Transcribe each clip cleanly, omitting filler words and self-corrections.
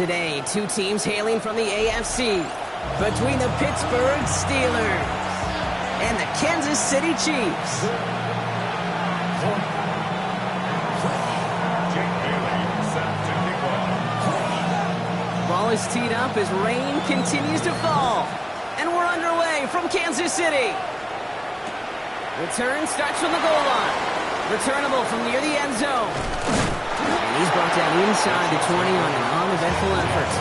Today, two teams hailing from the AFC. Between the Pittsburgh Steelers and the Kansas City Chiefs. Ball is teed up as rain continues to fall. And we're underway from Kansas City. Return starts from the goal line. Returnable from near the end zone. And he's brought down inside the 20 on an uneventful effort.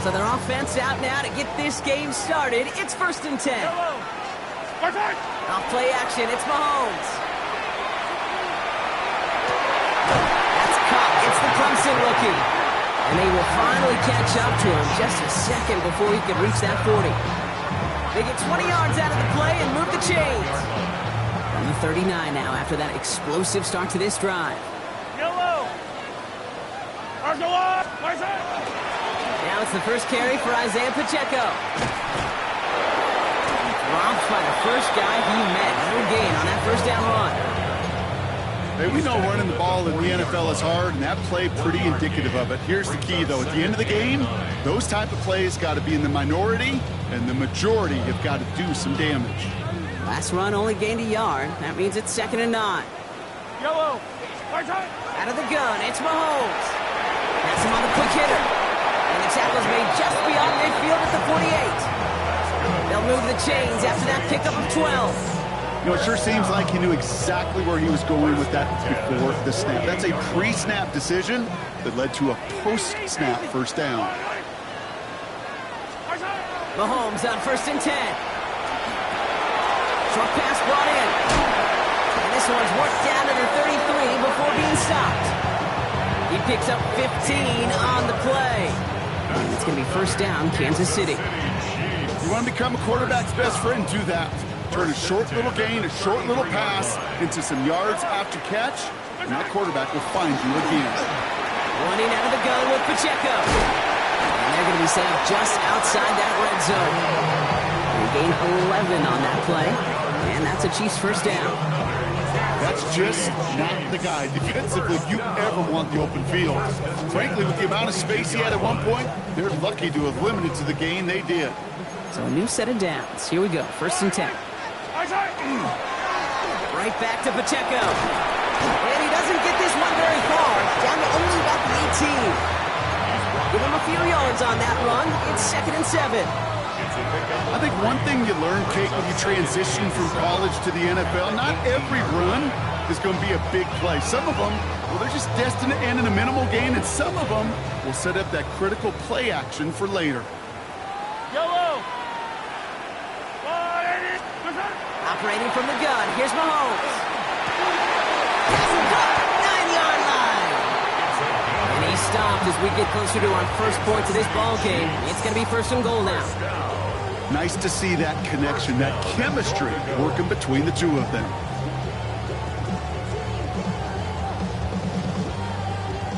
So their offense out now to get this game started. It's 1st and 10. Off play action, it's Mahomes. That's caught. It's the Clemson rookie. And they will finally catch up to him just a second before he can reach that 40. They get 20 yards out of the play and move the chains. On the 39 now after that explosive start to this drive. Now it's the first carry for Isaiah Pacheco. Dropped by the first guy he met. No gain on that first down run. Hey, we know running the ball in the NFL is hard, and that play pretty indicative of it. Here's the key, though. At the end of the game, those type of plays got to be in the minority, and the majority have got to do some damage. Last run only gained a yard. That means it's 2nd and 9. Out of the gun, it's Mahomes. That's him on the quick hitter. And the tackle's made just beyond midfield at the 48. They'll move the chains after that pickup of 12. You know, it sure seems like he knew exactly where he was going with that before the snap. That's a pre-snap decision that led to a post-snap first down. Mahomes on 1st and 10. Short pass brought in. And this one's worked down to the 33 before being stopped. He picks up 15 on the play. And it's going to be first down, Kansas City. You want to become a quarterback's best friend, do that. Turn a short little gain, a short little pass into some yards after catch, and that quarterback will find you again. Running out of the gun with Pacheco. And they're going to be set up just outside that red zone. They gain 11 on that play, and that's a Chiefs first down. That's just not the guy defensively you ever want the open field. Frankly, with the amount of space he had at one point, they're lucky to have limited to the gain they did. So a new set of downs. Here we go, 1st and 10. Right back to Pacheco. And he doesn't get this one very far. Down to only about the 18. Give him a few yards on that run. It's 2nd and 7. I think one thing you learn, Kate, when you transition from college to the NFL, not every run is going to be a big play. Some of them, well, they're just destined to end in a minimal gain, and some of them will set up that critical play action for later. Operating from the gun, here's Mahomes. 9-yard line. And he's stopped as we get closer to our first point to this ball game. It's going to be 1st and goal now. Nice to see that connection, that chemistry working between the two of them.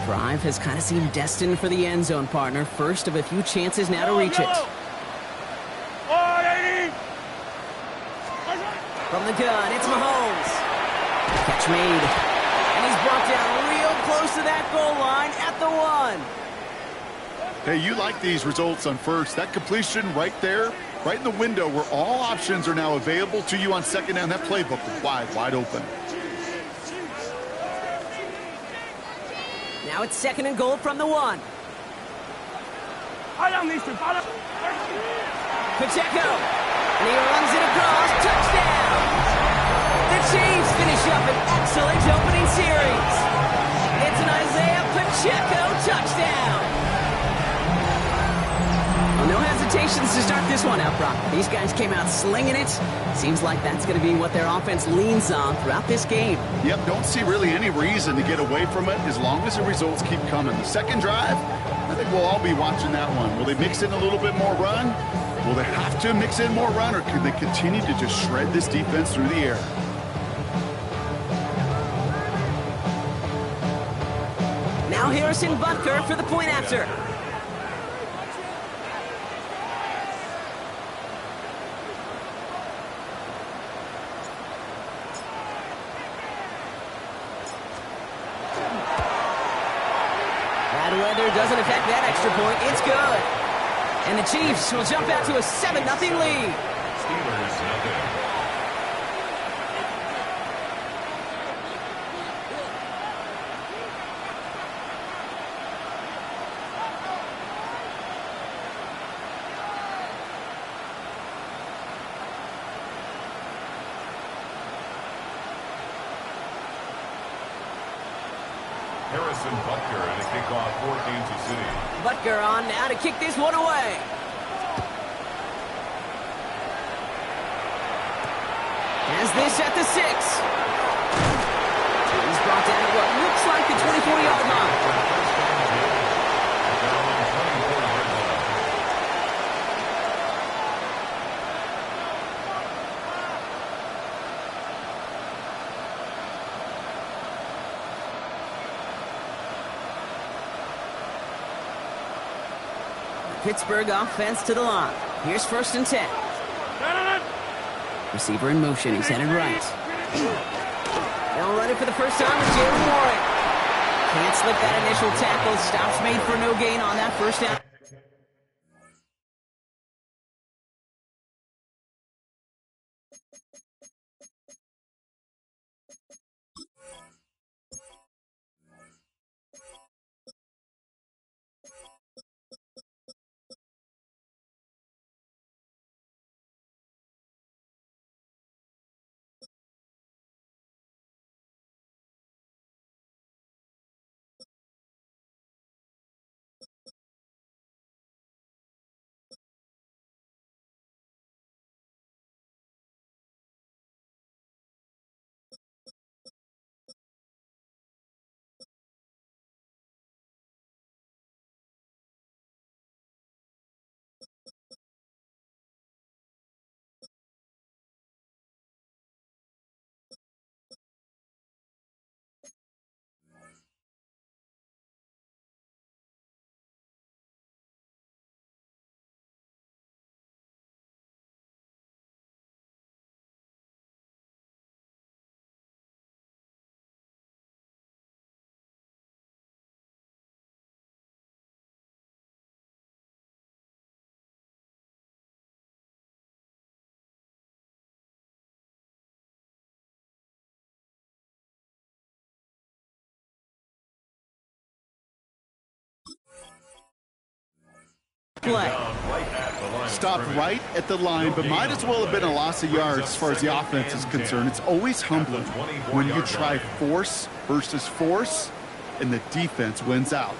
Drive has kind of seemed destined for the end zone, partner. First of a few chances now to reach it. From the gun, it's Mahomes. Catch made. And he's brought down real close to that goal line at the 1. Hey, you like these results on first. That completion right there, right in the window where all options are now available to you on 2nd down. That playbook is wide open. Now it's 2nd and goal from the 1. Pacheco. And he runs it across. Touchdown! The Chiefs finish up an excellent opening series. It's an Isaiah Pacheco touchdown. Well, no hesitations to start this one out, Brock. These guys came out slinging it. Seems like that's going to be what their offense leans on throughout this game. Yep, don't see really any reason to get away from it as long as the results keep coming. The second drive, I think we'll all be watching that one. Will they mix in a little bit more run? Will they have to mix in more run, or can they continue to just shred this defense through the air? Now Harrison Butker for the point after. The weather doesn't affect that extra point. It's good. And the Chiefs will jump out to a 7-0 lead. Steelers nothing. Butker and a kickoff for Kansas City. Butker on now to kick this one away. Has this at the 6. He's brought down at what looks like the 24-yard line. Pittsburgh offense to the line. Here's 1st and 10. Receiver in motion. He's headed right. They'll run it for the first time with Jalen Warren. Can't slip that initial tackle. Stops made for no gain on that first down. Play. Stopped right at the line, but might as well have been a loss of yards as far as the offense is concerned. It's always humbling when you try force versus force, and the defense wins out.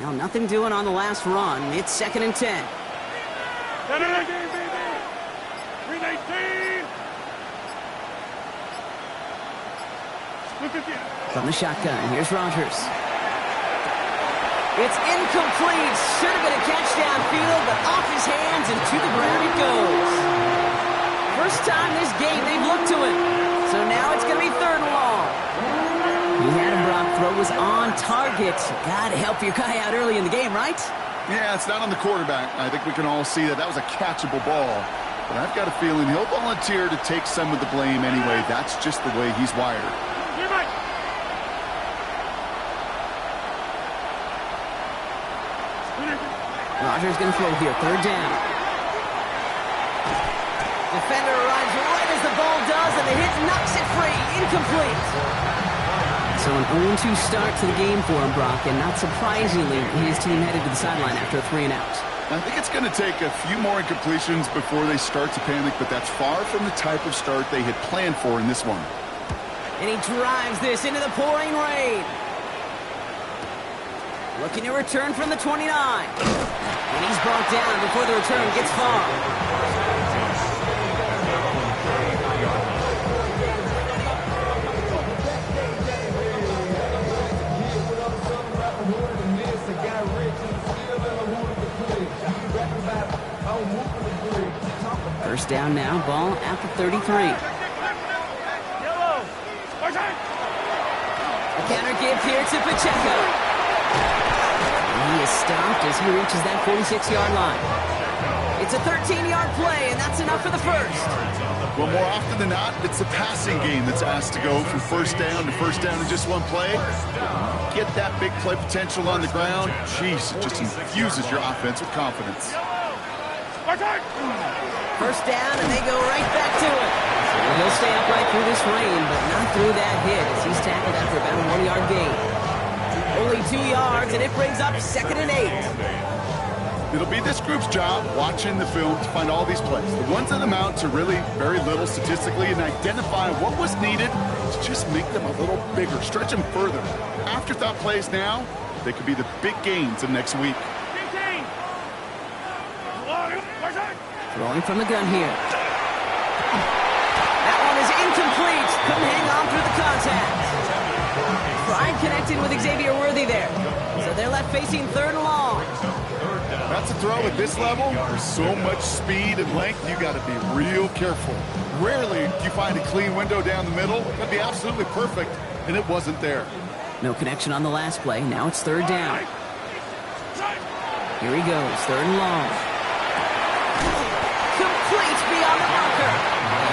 Well, nothing doing on the last run. It's 2nd and 10. From the shotgun, here's Rodgers. It's incomplete. Should have been a catch downfield, but off his hands and to the ground it goes. First time this game they've looked to him. So now it's going to be 3rd and long. He had him, Brock. Throw was on target. Got to help your guy out early in the game, right? Yeah, it's not on the quarterback. I think we can all see that that was a catchable ball. But I've got a feeling he'll volunteer to take some of the blame anyway. That's just the way he's wired. Rodgers going to throw here. 3rd down. Defender arrives right as the ball does, and the hit knocks it free. Incomplete. So an 0-2 start to the game for him, Brock, and not surprisingly, his team headed to the sideline after a 3-and-out. I think it's going to take a few more incompletions before they start to panic, but that's far from the type of start they had planned for in this one. And he drives this into the pouring rain. Looking to return from the 29. And he's brought down before the return gets far. First down now, ball at the 33. A counter give here to Pacheco. He is stopped as he reaches that 46-yard line. It's a 13-yard play, and that's enough for the first. Well, more often than not, it's the passing game that's asked to go from first down in just one play. Get that big play potential on the ground. Jeez, it just infuses your offense with confidence. First down, and they go right back to it. He'll stay upright through this rain, but not through that hit as he's tackled after about a 1-yard gain. Only 2 yards, and it brings up 2nd and 8. It'll be this group's job watching the film to find all these plays. The ones that amount to really very little statistically and identify what was needed to just make them a little bigger, stretch them further. Afterthought plays now, they could be the big gains of next week. Throwing from the gun here. That one is incomplete. Couldn't hang on through the contact. Pride connected with Xavier Worthy there. So they're left facing 3rd and long. That's a throw at this level. There's so much speed and length, you got to be real careful. Rarely do you find a clean window down the middle. That'd be absolutely perfect, and it wasn't there. No connection on the last play. Now it's 3rd down. Here he goes, 3rd and long. Complete beyond the marker.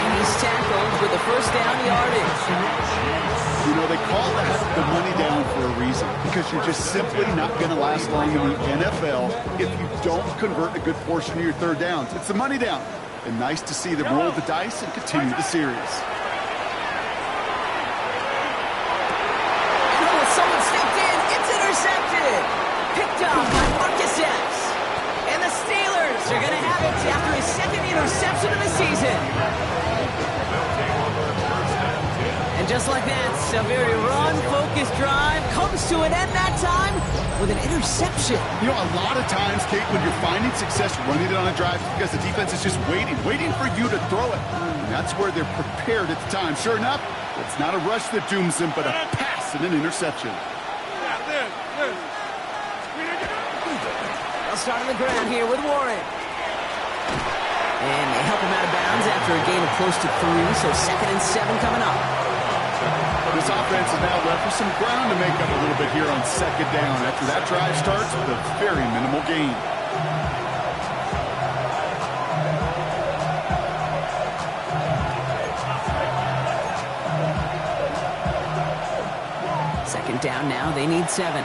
And he's tackled with the first down yardage. You know, they call that the money down for a reason, because you're just simply not going to last long in the NFL if you don't convert a good portion of your 3rd downs. It's the money down. And nice to see them roll the dice and continue the series. Oh, someone stepped in. It's intercepted. Picked up by Marcus Epps. And the Steelers are going to have it after his 2nd interception of the season. And just like that, a very run-focused drive comes to an end that time with an interception. You know, a lot of times, Kate, when you're finding success running it on a drive, it's because the defense is just waiting for you to throw it. And that's where they're prepared at the time. Sure enough, it's not a rush that dooms them, but a pass and an interception. They'll start on the ground here with Warren. And they help him out of bounds after a gain of close to 3, so 2nd and 7 coming up. This offense is now left with some ground to make up a little bit here on 2nd down after that drive starts with a very minimal gain. Second down now, they need 7.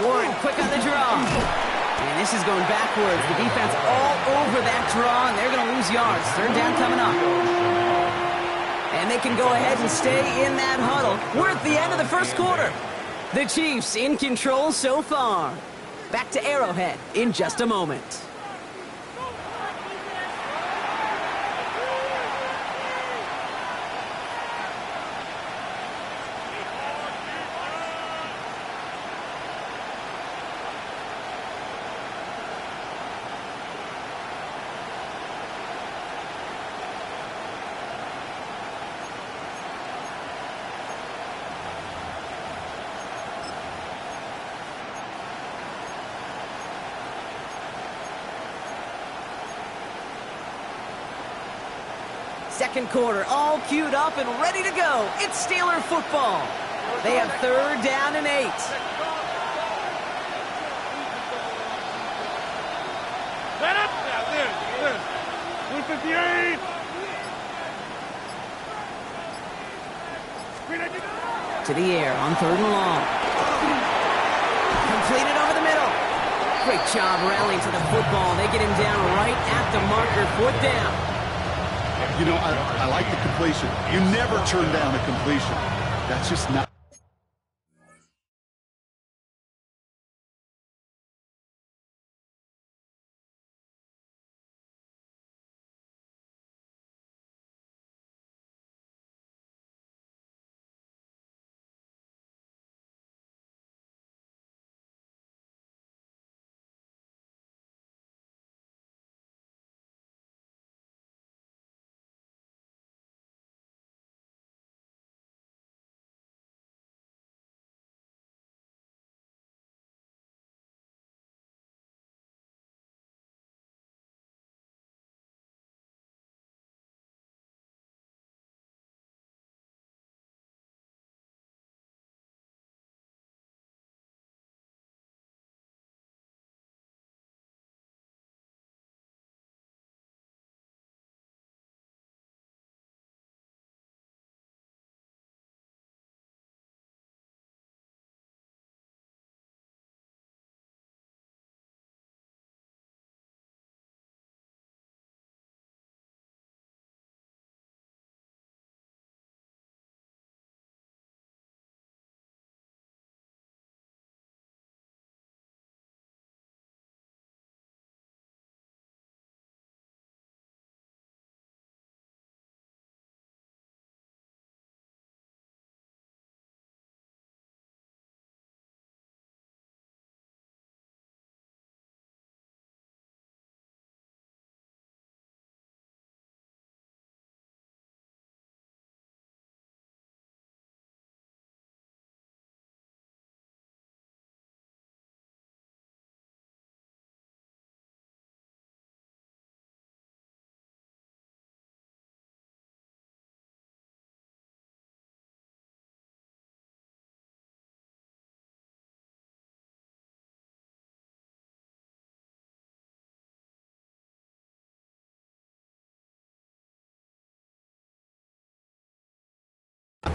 Warren quick on the draw. And this is going backwards. The defense all over that draw, and they're going to lose yards. 3rd down coming up. And they can go ahead and stay in that huddle. We're at the end of the 1st quarter. The Chiefs in control so far. Back to Arrowhead in just a moment. Second quarter, all queued up and ready to go. It's Steeler football. They have 3rd down and 8. Set up. 158. To the air on 3rd and long. Completed over the middle. Great job rallying to the football. They get him down right at the marker. 4th down. You know, I like the completion. You never turn down a completion. That's just not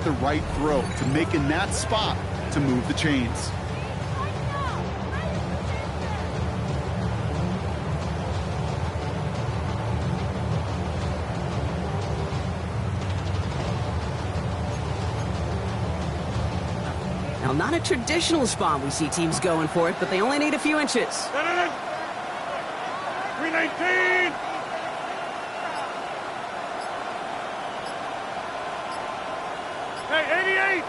The right throw to make in that spot to move the chains. Now, not a traditional spot we see teams going for it, but they only need a few inches. 319! Hey, 88!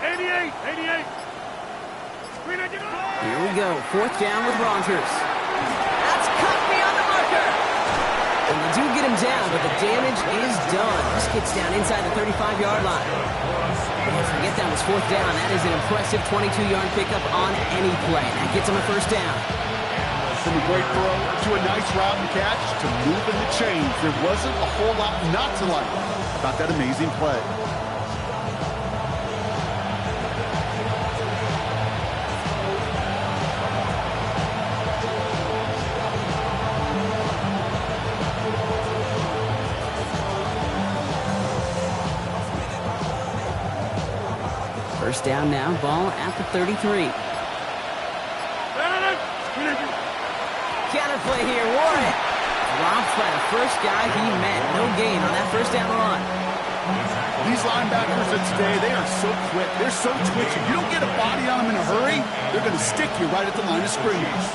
Here we go, 4th down with Rogers. That's cut beyond the marker. And they do get him down, but the damage is done. This gets down inside the 35-yard line. Forget that was 4th down. That is an impressive 22-yard pickup on any play. That gets him a 1st down. From a great throw to a nice route and catch to moving the chains. There wasn't a whole lot not to like about that amazing play. First down now, ball at the 33. Counterplay here, Warren. Dropped by the first guy he met. No gain on that 1st down run. These linebackers of today, they are so quick. They're so twitchy. You don't get a body on them in a hurry, they're going to stick you right at the line of scrimmage.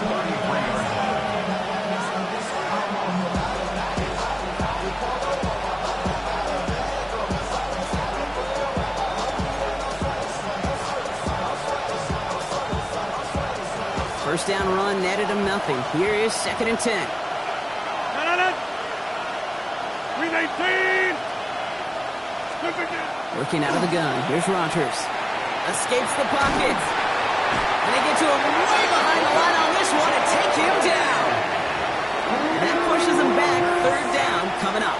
First down run netted him nothing. Here is 2nd and 10. 319! Working out of the gun. Here's Rogers. Escapes the pocket. And they get to him way behind the line on this one and take him down. That pushes him back. 3rd down coming up.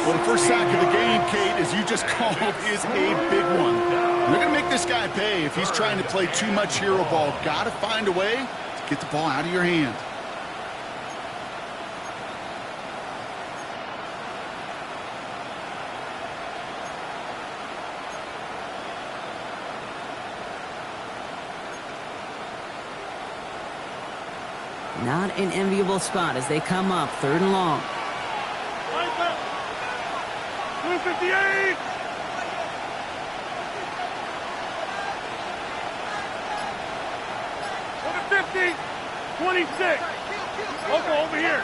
Well, the first sack of the game, Kate, as you just called, is a big one. They're going to make this guy pay if he's trying to play too much hero ball. Got to find a way to get the ball out of your hand. Not an enviable spot as they come up 3rd and long. 258! Over 50! 26! Over here!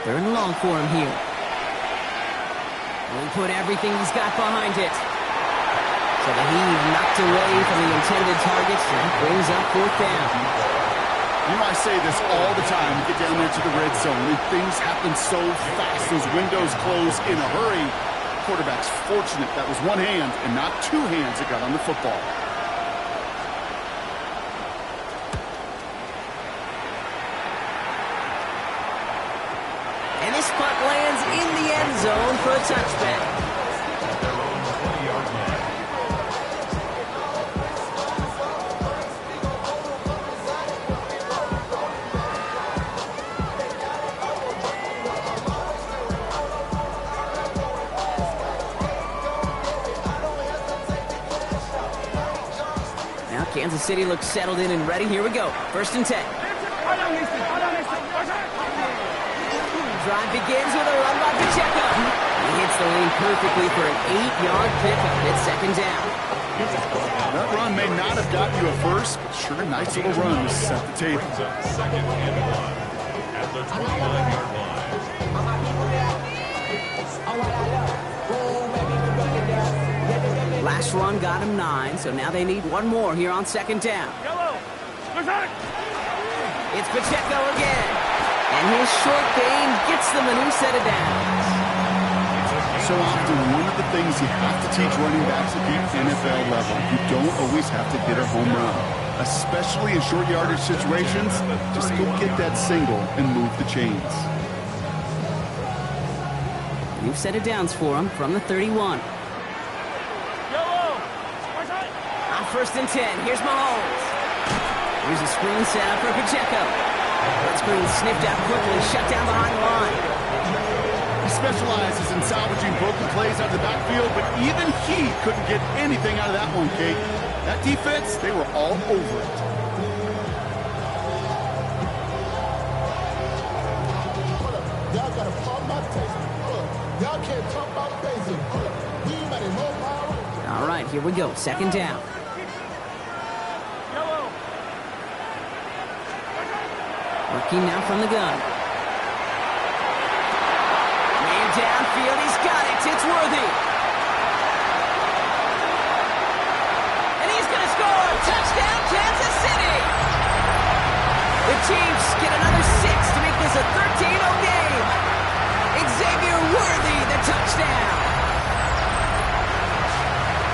3rd and long for him here. Will put everything he's got behind it. So the heave knocked away from the intended targets and brings up 4th down. You know, I say this all the time. You get down there to the red zone, and things happen so fast. Those windows close in a hurry. Quarterback's fortunate that was one hand and not two hands that got on the football. And this punt lands in the end zone for a touchback. Kansas City looks settled in and ready. Here we go. 1st and 10. Drive begins with a run by Pacheco. He hits the lane perfectly for an 8-yard pickup. It's 2nd down. That run may not have got you a first, but sure a nice little run to set the table. 2nd and 1 at the 29-yard line. Last run got him 9, so now they need one more here on 2nd down. It's Pacheco again. And his short game gets them a new set of downs. So often, one of the things you have to teach running backs at the NFL level, you don't always have to hit a home run. Especially in short yardage situations, just go get that single and move the chains. New set of downs for him from the 31. On 1st and 10, here's Mahomes. Here's a screen set up for Pacheco. That screen sniffed out quickly, shut down behind the line. He's specializes in salvaging broken plays out of the backfield, but even he couldn't get anything out of that one, Kate. That defense, they were all over it. Y'all got to pump my taste. Y'all can't talk about basic. We might have no power. All right, here we go. Second down. Working now from the gun. Man downfield, he's got it. It's Worthy. And he's going to score. Touchdown, Kansas City. The Chiefs get another 6 to make this a 13-0 game. Xavier Worthy, the touchdown.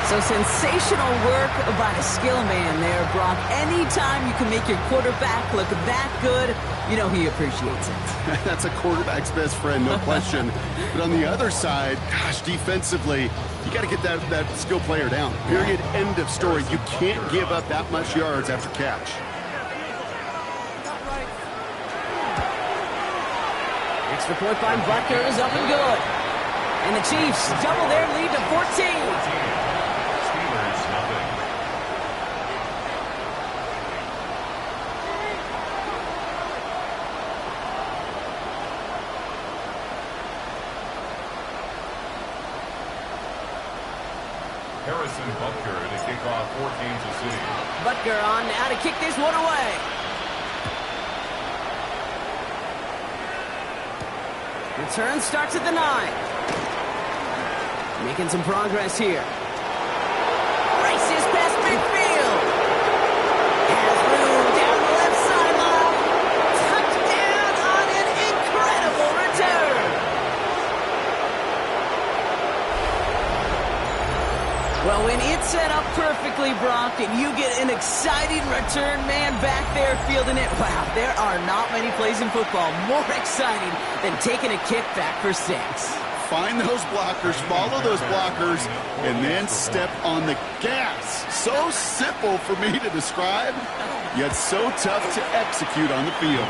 So sensational work by the skill man there, Brock. Anytime you can make your quarterback look that good, you know he appreciates it. That's a quarterback's best friend, no question. But on the other side, gosh, defensively, you got to get that skill player down. Period, end of story. You can't give up that much yards after catch. Extra point by Butker is up and good. And the Chiefs double their lead to 14. Harrison Butker to kick off for Kansas City. Butker on now to kick this one away. Return starts at the 9. Making some progress here. Races past midfield. Has room down the left sideline. Touchdown on an incredible return. Well, when it's set up perfectly, Brock, and you get an exciting return man back there fielding it, wow, there are not many plays in football more exciting than taking a kick back for 6. Find those blockers, follow those blockers, and then step on the gas. So simple for me to describe, yet so tough to execute on the field.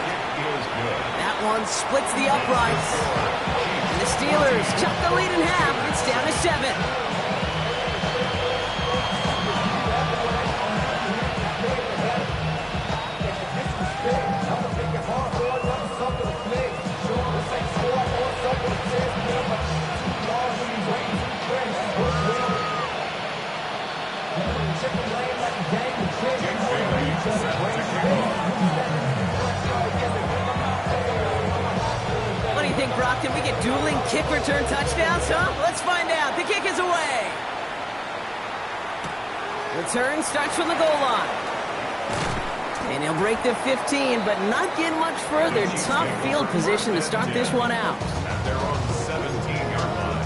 That one splits the uprights. And the Steelers cut the lead in half. It's down to 7. What do you think, Brock? Can we get dueling kick return touchdowns, huh? Let's find out. The kick is away. Return starts from the goal line. And he'll break the 15, but not get much further. Tough field position to start this one out. And they're on the 17-yard line.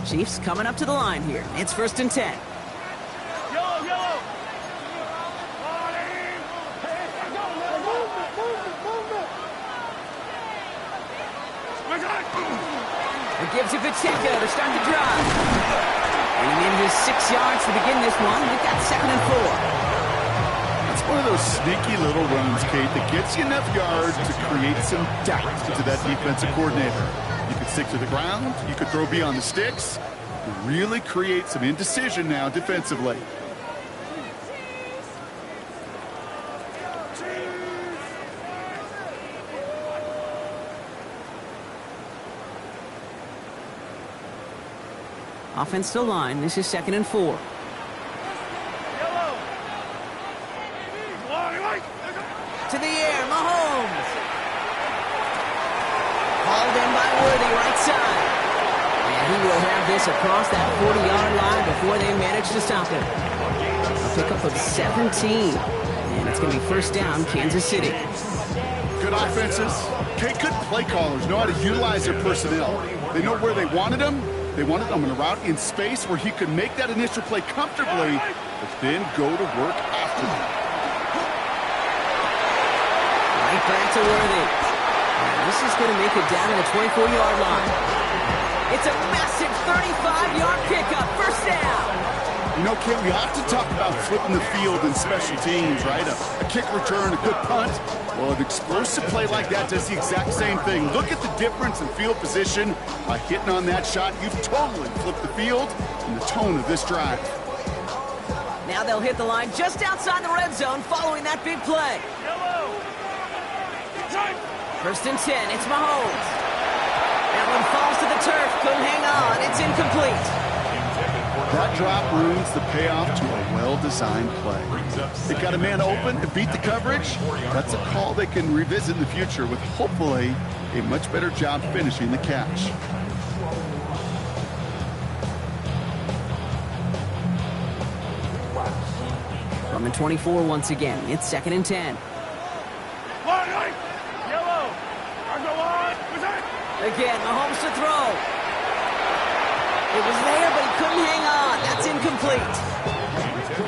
Chiefs coming up to the line here. It's 1st and 10. Yellow. It gives it Pacheco to start the drive. And he made his 6 yards to begin this one. We've got 2nd and 4. It's one of those sneaky little runs, Kate, that gets you enough yards to create some doubt into that defensive coordinator. You could stick to the ground. You could throw beyond the sticks. Really create some indecision now defensively. Offense to line. This is 2nd and 4. To the air, Mahomes. Hauled in by Worthy, right side. And he will have this across that 40-yard line before they manage to stop him. A pickup of 17. And it's going to be 1st down, Kansas City. Good offenses. Kate, good play callers know how to utilize their personnel. They know where they wanted them. They wanted him in a route in space where he could make that initial play comfortably, but then go to work after them. Back to Worthy. This is going to make it down to the 24-yard line. It's a massive 35-yard pickup. First down. You know, Kim, we often talk about flipping the field in special teams, right? A kick return, a good punt. Well, an explosive play like that does the exact same thing. Look at the difference in field position. By hitting on that shot, you've totally flipped the field and the tone of this drive. Now they'll hit the line just outside the red zone following that big play. First and 10, it's Mahomes. That one falls to the turf, couldn't hang on, it's incomplete. That drop ruins the payoff to a well-designed play. It got a man open and beat the coverage. That's a call they can revisit in the future with hopefully a much better job finishing the catch. From the 24 once again, it's 2nd and 10. Again, Mahomes to throw. It was there, but he couldn't hang on. That's incomplete.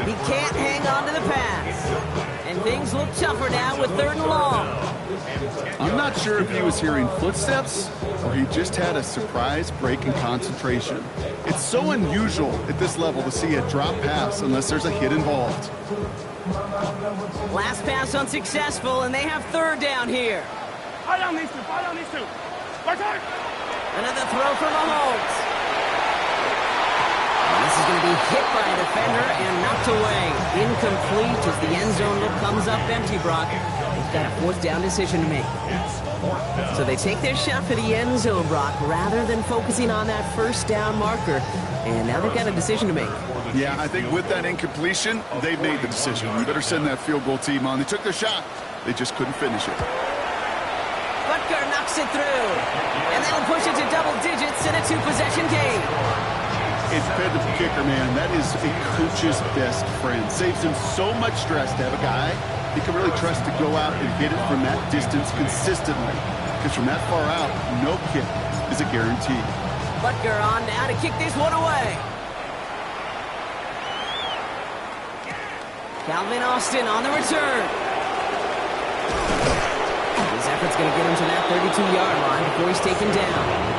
He can't hang on to the pass. And things look tougher now with 3rd and long. I'm not sure if he was hearing footsteps or he just had a surprise break in concentration. It's so unusual at this level to see a drop pass unless there's a hit involved. Last pass unsuccessful, and they have 3rd down here. Fight on these two. Another throw for Mahomes. This is going to be hit by a defender and knocked away. Incomplete as the end zone look comes up empty, Brock. They've got a 4th down decision to make. So they take their shot for the end zone, Brock, rather than focusing on that 1st down marker. And now they've got a decision to make. Yeah, I think with that incompletion, they've made the decision. We better send that field goal team on. They took their shot. They just couldn't finish it. Butker knocks it through. And that'll push it to double digits in a 2-possession game. A dependable kicker, man. That is a coach's best friend. Saves him so much stress to have a guy he can really trust to go out and hit it from that distance consistently. Because from that far out, no kick is a guarantee. Butker on now to kick this one away. Calvin Austin on the return. His effort's going to get him to that 32-yard line before he's taken down.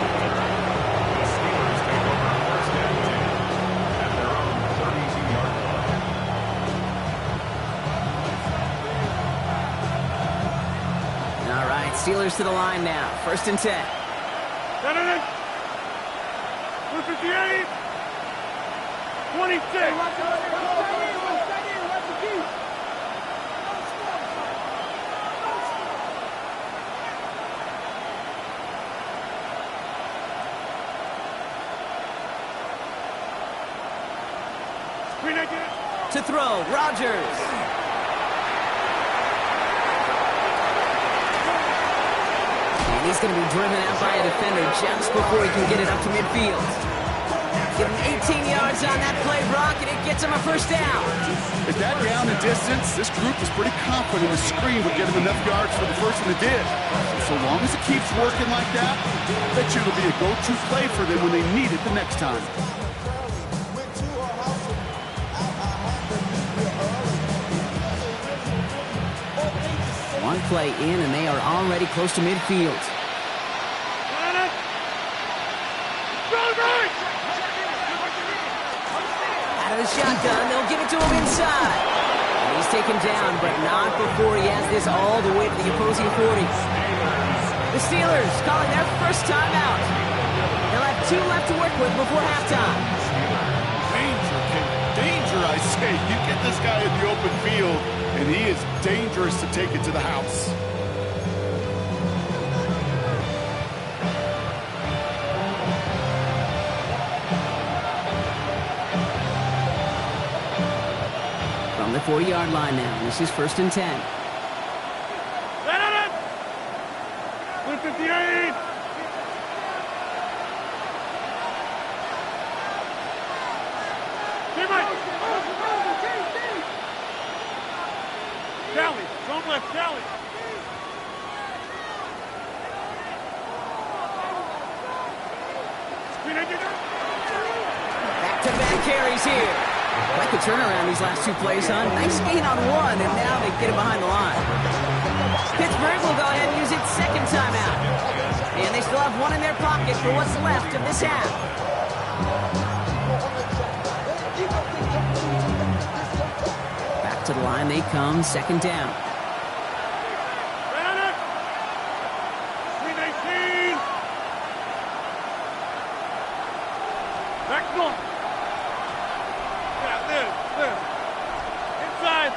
Steelers to the line now. 1st and 10. 158. 26. To throw, Rodgers. He's going to be driven out by a defender just before he can get it up to midfield. Give him 18 yards on that play, Brock, and it gets him a 1st down. At that down and distance, this group was pretty confident the screen would get him enough yards for the first one it did. So long as it keeps working like that, I bet you it'll be a go-to play for them when they need it the next time. One play in, and they are already close to midfield. Out of the shotgun, they'll give it to him inside. And he's taken down, but not before he has this all the way to the opposing 40. The Steelers calling their 1st timeout. They'll have 2 left to work with before halftime. Danger, King. Danger, I say. You get this guy in the open field, and he is dangerous to take it to the house. From the 40-yard line now, this is 1st and 10. 158. Kelly, don't let Kelly. Back-to-back carries here. Quite the turnaround these last 2 plays, huh? Nice gain on one, and now they get it behind the line. Pittsburgh will go ahead and use its second timeout. And they still have one in their pocket for what's left of this half. Back to the line they come, second down. Back one. Yeah, there. Inside.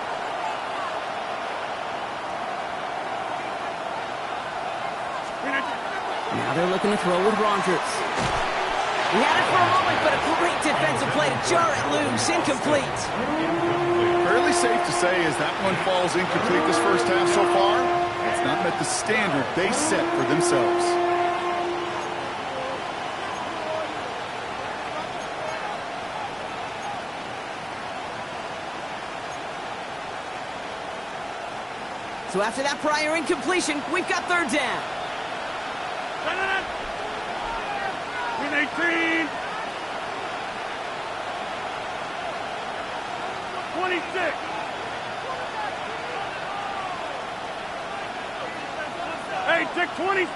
Now they're looking to throw with Rogers. He had it for a moment, but a great defensive play to jar it loose. Incomplete. Fairly safe to say as that one falls incomplete this first half so far, it's not met the standard they set for themselves. So after that prior incompletion, we've got third down. 18. 26. Hey, take 26.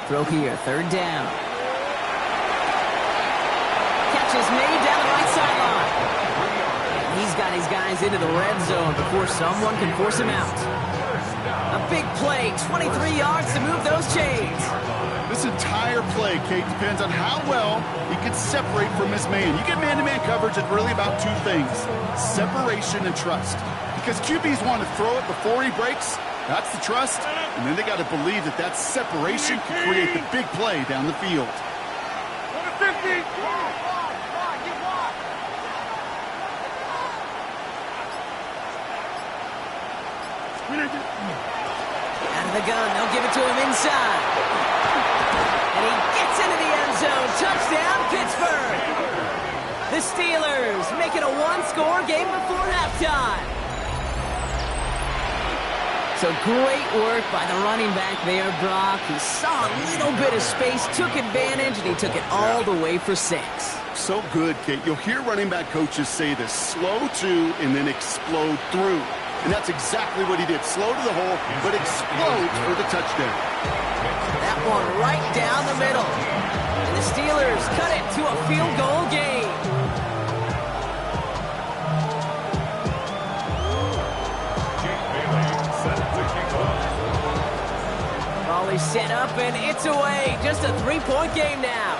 Throw here, third down. Catch is made down the right sideline. He's got his guys into the red zone before someone can force him out. A big play, 23 yards to move those chains. This entire play, Kate, depends on how well he can separate from his man. You get man-to-man coverage, it's really about two things, separation and trust. Because QBs want to throw it before he breaks, that's the trust, and then they got to believe that that separation can create the big play down the field. 50. Out of the gun, they'll give it to him inside. And he gets into the end zone. Touchdown, Pittsburgh. The Steelers make it a one-score game before halftime. So great work by the running back there, Brock. He saw a little bit of space, took advantage, and he took it all the way for 6. So good, Kate. You'll hear running back coaches say this, slow to and then explode through. And that's exactly what he did. Slow to the hole, but explodes for the touchdown. That one right down the middle. And the Steelers cut it to a field goal game. Ball is set up and it's away. Just a 3-point game now.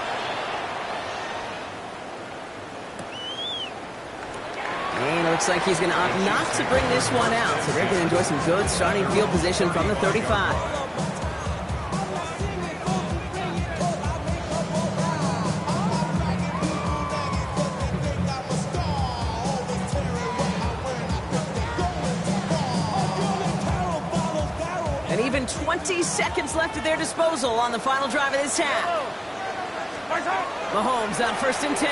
And it looks like he's going to opt not to bring this one out. So they're going to enjoy some good starting field position from the 35. And even 20 seconds left at their disposal on the final drive of this half. Mahomes on 1st and 10.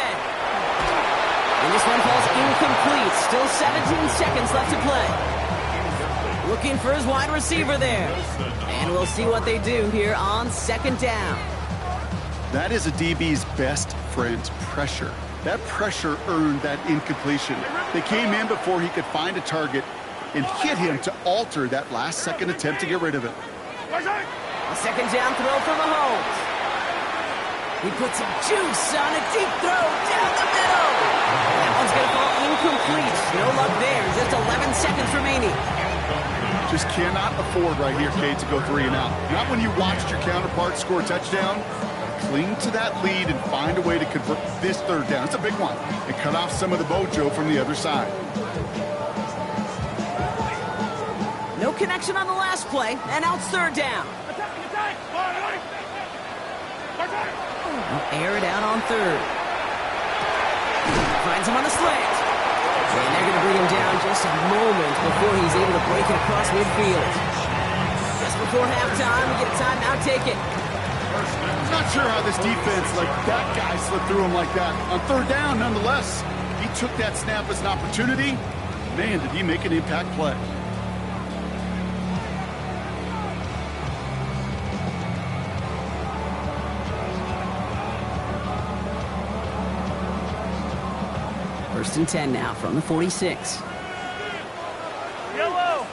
And this one falls incomplete. Still 17 seconds left to play. Looking for his wide receiver there. And we'll see what they do here on 2nd down. That is a DB's best friend, pressure. That pressure earned that incompletion. They came in before he could find a target and hit him to alter that last-second attempt to get rid of it. A 2nd down throw for Mahomes. He puts some juice on a deep throw down the middle. That one's going to fall incomplete. No luck there. Just 11 seconds remaining. Just cannot afford right here, Kate, to go 3 and out. Not when you watched your counterpart score a touchdown. Cling to that lead and find a way to convert this 3rd down. It's a big one. And cut off some of the mojo from the other side. No connection on the last play, and out 3rd down. They'll air it out on 3rd. Finds him on the slant. And they're going to bring him down just a moment before he's able to break it across midfield. Just before halftime, we get a timeout taken. I'm not sure how this defense, like that guy, slipped through him like that. On 3rd down, nonetheless, he took that snap as an opportunity. Man, did he make an impact play. First and 10 now from the 46. Yellow.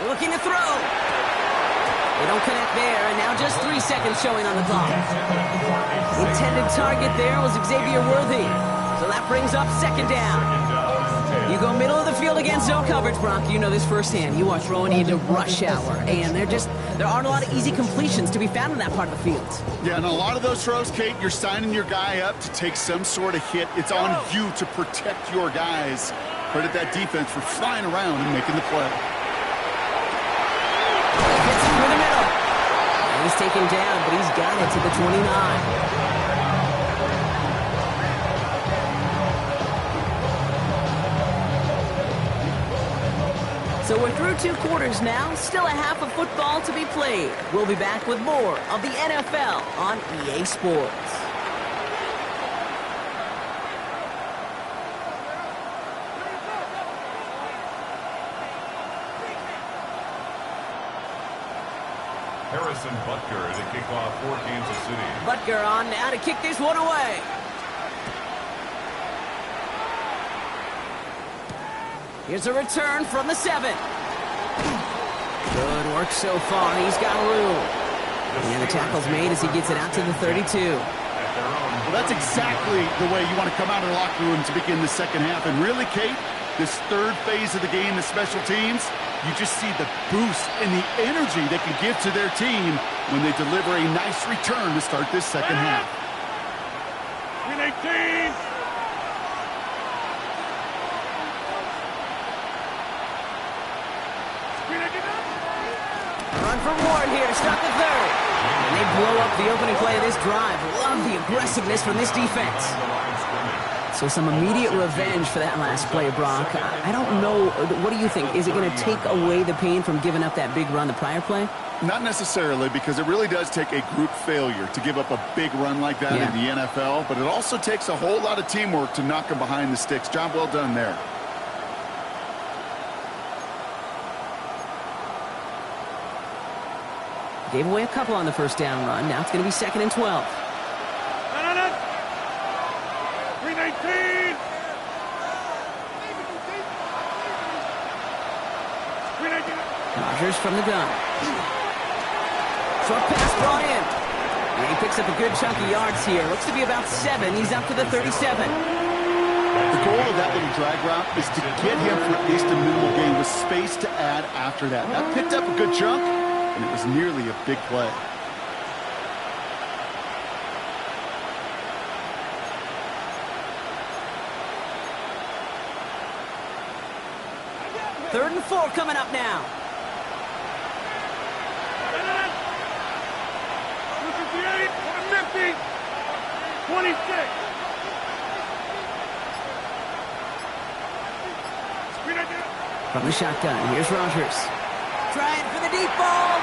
Looking to throw. They don't connect there, and now just 3 seconds showing on the clock. Intended target there was Xavier Worthy. So that brings up second down. You go middle of the field against zone coverage, Brock. You know this firsthand. You are throwing into rush hour, and there aren't a lot of easy completions to be found in that part of the field. Yeah, and a lot of those throws, Kate, you're signing your guy up to take some sort of hit. It's on you to protect your guys. Credit that defense for flying around and making the play. Hits it through the middle. And he's taken down, but he's got it to the 29. So we're through 2 quarters now, still a half of football to be played. We'll be back with more of the NFL on EA Sports. Harrison Butker to kick off for Kansas City. Butker on now to kick this one away. Here's a return from the 7. Good work so far. He's got room. And the tackle's made as he gets it out to the 32. Well, that's exactly the way you want to come out of the locker room to begin the second half. And really, Kate, this third phase of the game, the special teams, you just see the boost and the energy they can give to their team when they deliver a nice return to start this second half. 18. Run for Ward here, start the 3rd. And they blow up the opening play of this drive. Love the aggressiveness from this defense. So some immediate revenge for that last play, Brock. I don't know, what do you think? Is it going to take away the pain from giving up that big run the prior play? Not necessarily, because it really does take a group failure to give up a big run like that in the NFL, but it also takes a whole lot of teamwork to knock them behind the sticks. Job well done there. Gave away a couple on the first down run. Now it's going to be 2nd and 12. 319. Rodgers from the gun. Short pass brought in. And he picks up a good chunk of yards here. Looks to be about 7. He's up to the 37. The goal of that little drag route is to get him for at least a minimal gain with space to add after that. That picked up a good chunk, and it was nearly a big play. Third and 4 coming up now. 50, 26. From the shotgun, here's Rodgers. Trying for the deep ball.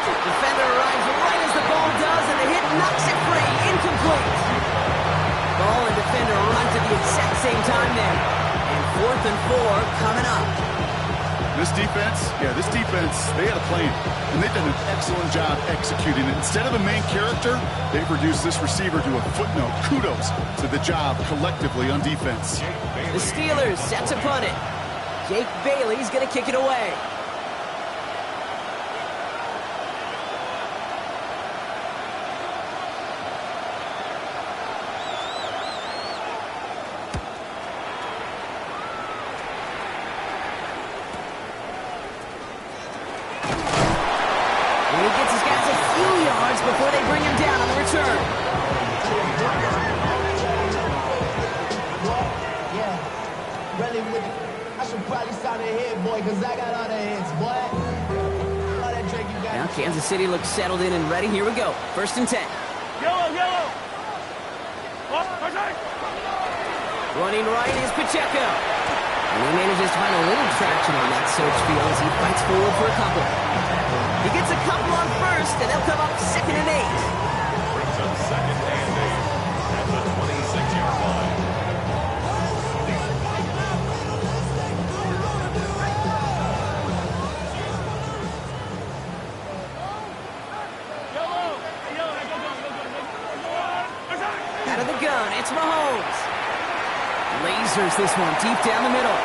Defender arrives right as the ball does, and the hit knocks it free. Incomplete. Ball and defender run to the exact same time there. And 4th and 4 coming up. This defense, they had a plan, and they've done an excellent job executing it. Instead of a main character, they've reduced this receiver to a footnote. Kudos to the job collectively on defense. The Steelers set to punt it. Jake Bailey's going to kick it away. And he gets his guys a few yards before they bring him down on the return. Yeah, really with it. I should probably start a head, boy, because I got all the heads, boy. All that drink you got. Now Kansas City looks settled in and ready. Here we go. 1st and 10. Yellow. Running right is Pacheco. And he manages to find a little traction on that search field as he fights forward for a couple. He gets a couple on first, and they'll come up 2nd and 8. Brings up 2nd and 8 at the 26-yard line. it's Mahomes. Lasers this one deep down the middle.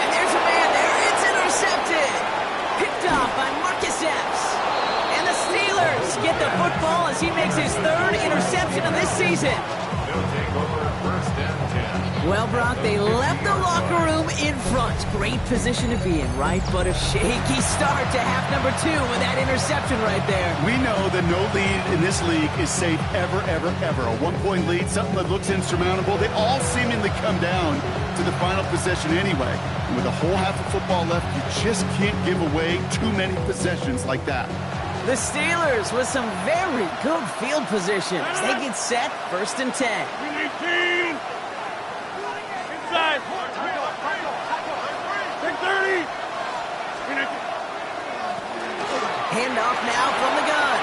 And there's a man there. It's intercepted. Picked off by Marcus Epps. And the Steelers get the football as he makes his third interception of this season. They'll take over first and 10. Well, Brock, they left the locker room in front. Great position to be in, right? But a shaky start to half number 2 with that interception right there. We know that no lead in this league is safe ever, ever, ever. A one-point lead, something that looks insurmountable. They all seemingly come down to the final possession anyway. And with a whole half of football left, you just can't give away too many possessions like that. The Steelers with some very good field positions. They get set, first and 10. We need team. Inside. Take 30. Handoff now from the gun.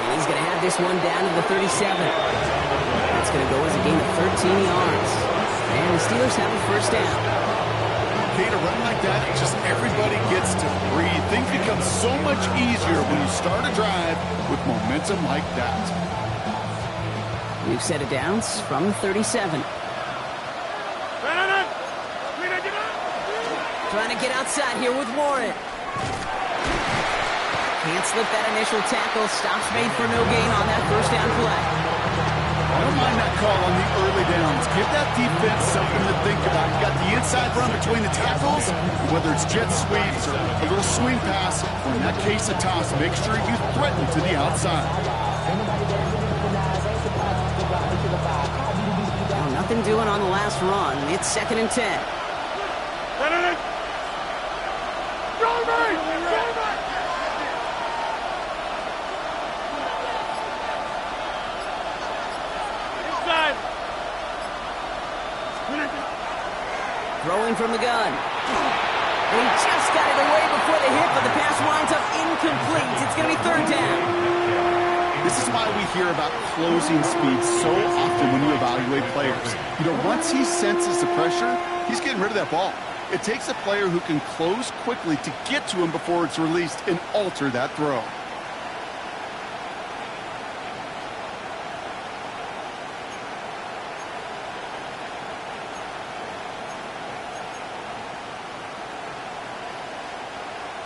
And he's going to have this one down to the 37. That's going to go as a gain of 13 yards. And the Steelers have a first down. Okay, to run like that, it's just everybody gets to breathe. Things become so much easier when you start a drive with momentum like that. We've set it down from the 37. Trying to get outside here with Warren. Can't slip that initial tackle. Stops made for no gain on that first down play. I don't mind that call on the early downs. Give that defense something to think about. You got the inside run between the tackles, whether it's jet sweeps or a little swing pass, or in that case a toss, make sure you threaten to the outside. Well, nothing doing on the last run. It's second and 10. Throwing from the gun. And he just got it away before the hit, but the pass winds up incomplete. It's going to be third down. This is why we hear about closing speed so often when you evaluate players. You know, once he senses the pressure, he's getting rid of that ball. It takes a player who can close quickly to get to him before it's released and alter that throw.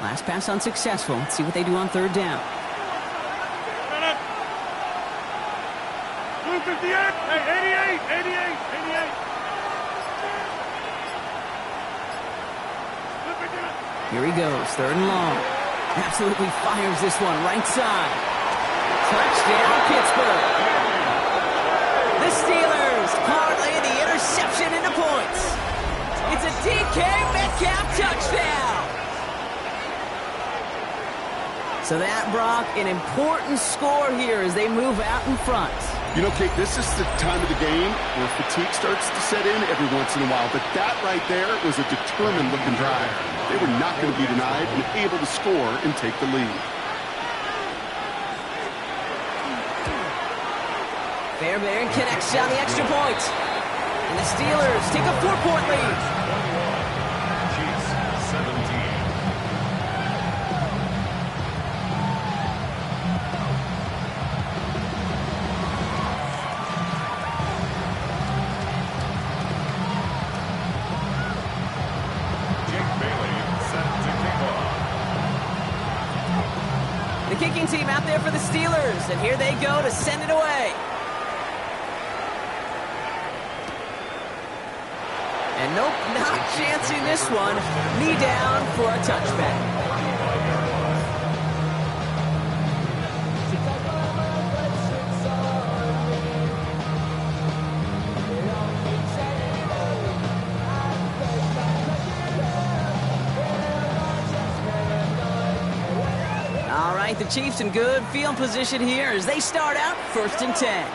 Last pass unsuccessful. Let's see what they do on third down. 258, 88, 88, 88. Here he goes, third and long. Absolutely fires this one, right side. Touchdown, Pittsburgh. The Steelers parlay the interception into points. It's a DK Metcalf touchdown. So that, Brock, an important score here as they move out in front. You know, Kate, this is the time of the game where fatigue starts to set in every once in a while. But that right there was a determined-looking drive. They were not going to be denied and able to score and take the lead. Fairbairn connects on the extra point. And the Steelers take a 4-point lead. Chiefs 17. The kicking team out there for the Steelers, and here they go to send it away. And nope, not chancing this one. Knee down for a touchback. All right, the Chiefs in good field position here as they start out first and 10.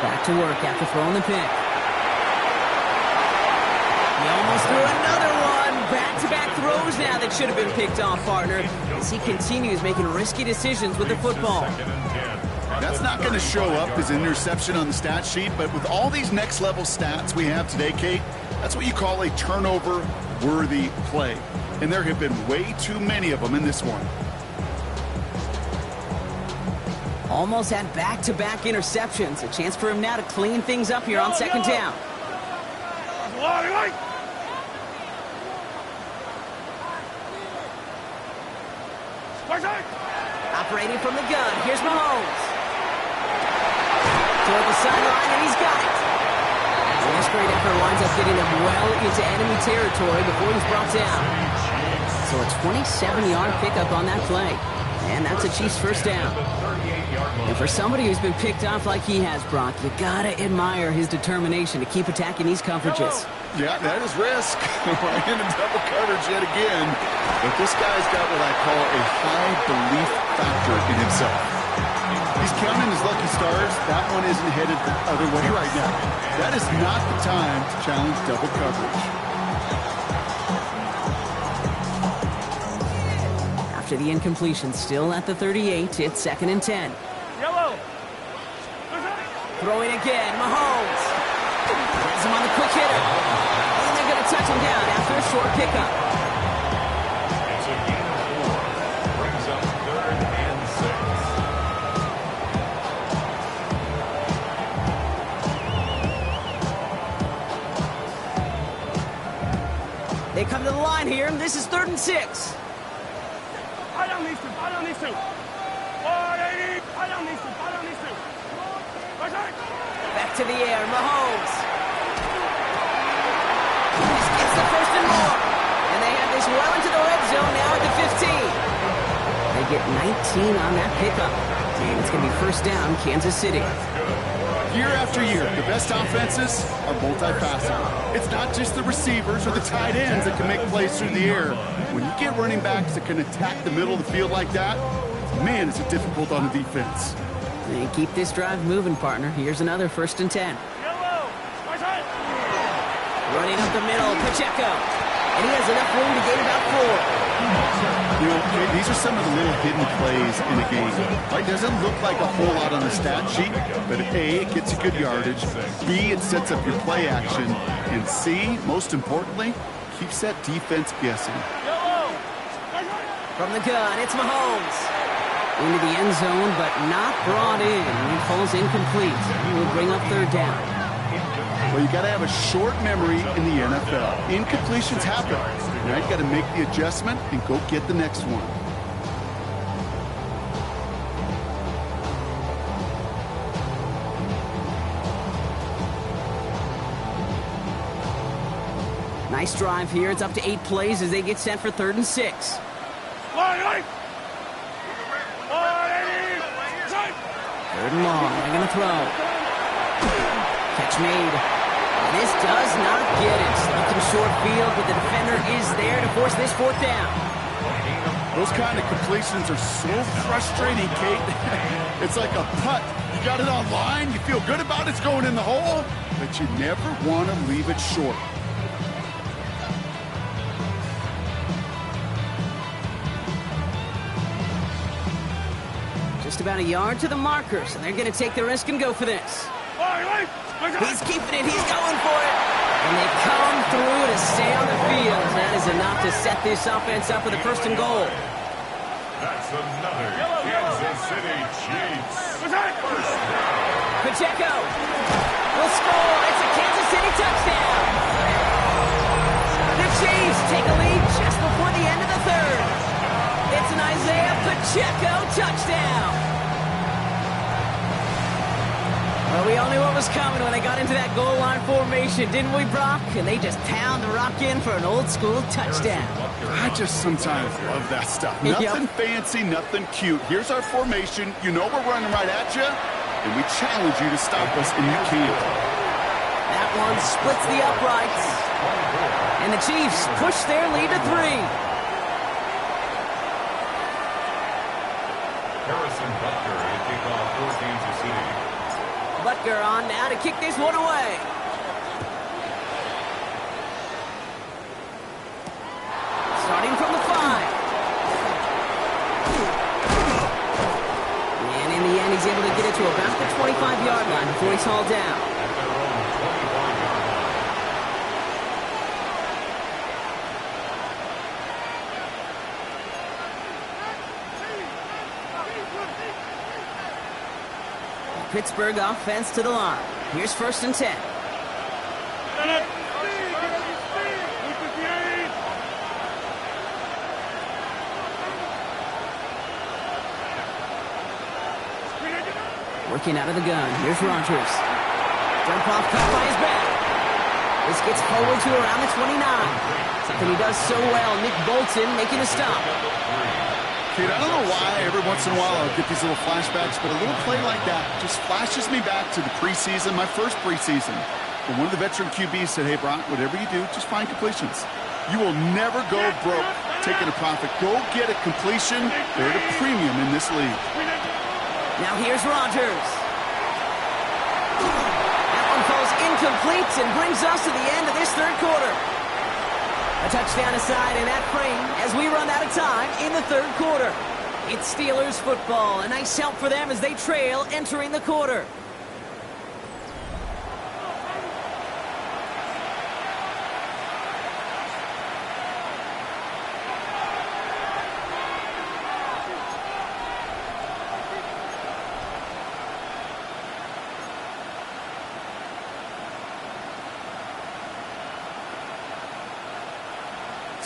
Back to work after throwing the pick. He almost threw another one. Back-to-back throws now that should have been picked off, partner, as he continues making risky decisions with the football. That's not going to show up as an interception on the stat sheet, but with all these next-level stats we have today, Kate, that's what you call a turnover-worthy play. And there have been way too many of them in this one. Almost had back-to-back interceptions. A chance for him now to clean things up here on second down. Operating from the gun. Here's Mahomes. Toward the sideline, and he's got it. And this great effort winds up getting him well into enemy territory before he's brought down. So a 27-yard pickup on that play. And that's a Chiefs first down. And for somebody who's been picked off like he has, Brock, you gotta admire his determination to keep attacking these coverages. Yeah, that is risk. We're in double coverage yet again. But this guy's got what I call a high belief factor in himself. He's counting his lucky stars. That one isn't headed the other way right now. That is not the time to challenge double coverage. After the incompletion, still at the 38, it's 2nd and 10. Yellow. Throwing again, Mahomes. Has him on the quick hitter. And they're going to touch him down after a short pickup. It's a gain of 4. Brings up 3rd and 6. They come to the line here, and this is 3rd and 6. I don't need to. 180. I don't need to. Back to the air, Mahomes. This gets the 1st and more. And they have this well into the red zone now at the 15. They get 19 on that pickup. And it's going to be 1st down, Kansas City. Year after year, the best offenses are multifaceted. It's not just the receivers or the tight ends that can make plays through the air. When you get running backs that can attack the middle of the field like that, man, is it difficult on the defense. They keep this drive moving, partner. Here's another 1st and 10. Running up the middle, Pacheco. And he has enough room to gain about 4. You know, these are some of the little hidden plays in a game. It doesn't look like a whole lot on the stat sheet, but A, it gets you good yardage. B, it sets up your play action. And C, most importantly, keeps that defense guessing. From the gun, it's Mahomes. Into the end zone, but not brought in. He falls incomplete. He will bring up 3rd down. Well, you got to have a short memory in the NFL. Incompletions happen. Now you got to make the adjustment and go get the next one. Nice drive here. It's up to 8 plays as they get set for 3rd and 6. 3rd and long. They're going to throw. Catch made. And this does not get it. Looking short field, but the defender is there to force this 4th down. Those kind of completions are so frustrating, Kate. It's like a putt. You got it on line, you feel good about it's going in the hole, but you never want to leave it short. Just about a yard to the markers, and they're going to take the risk and go for this. He's keeping it. He's going for it. And they come through to stay on the field. That is enough to set this offense up with a 1st and goal. That's another Kansas City Chiefs. Pacheco will score. It's a Kansas City touchdown. The Chiefs take a lead just before the end of the 3rd. It's an Isaiah Pacheco touchdown. Well, we all knew what was coming when they got into that goal line formation, didn't we, Brock? And they just pound the rock in for an old-school touchdown. I just sometimes love that stuff. Nothing fancy, nothing cute. Here's our formation. You know we're running right at you, and we challenge you to stop us, and you can't. That one splits the uprights. And the Chiefs push their lead to 3. Harrison Butker to kick off for Kansas City. Butker on now to kick this one away. Starting from the 5. And in the end, he's able to get it to about the 25-yard line before he's hauled down. Pittsburgh offense to the line. Here's 1st and 10. Working out of the gun. Here's Rodgers. Dump off caught by his back. This gets forward to around the 29. Something he does so well. Nick Bolton making a stop. Kate, I don't know why every once in a while I'll get these little flashbacks, but a little play like that just flashes me back to the preseason, my first preseason. When one of the veteran QBs said, hey, Brock, whatever you do, just find completions. You will never go broke taking a profit. Go get a completion. They're at a premium in this league. Now here's Rodgers. That one falls incomplete and brings us to the end of this 3rd quarter. A touchdown aside in that frame as we run out of time in the 3rd quarter. It's Steelers football. A nice help for them as they trail entering the quarter.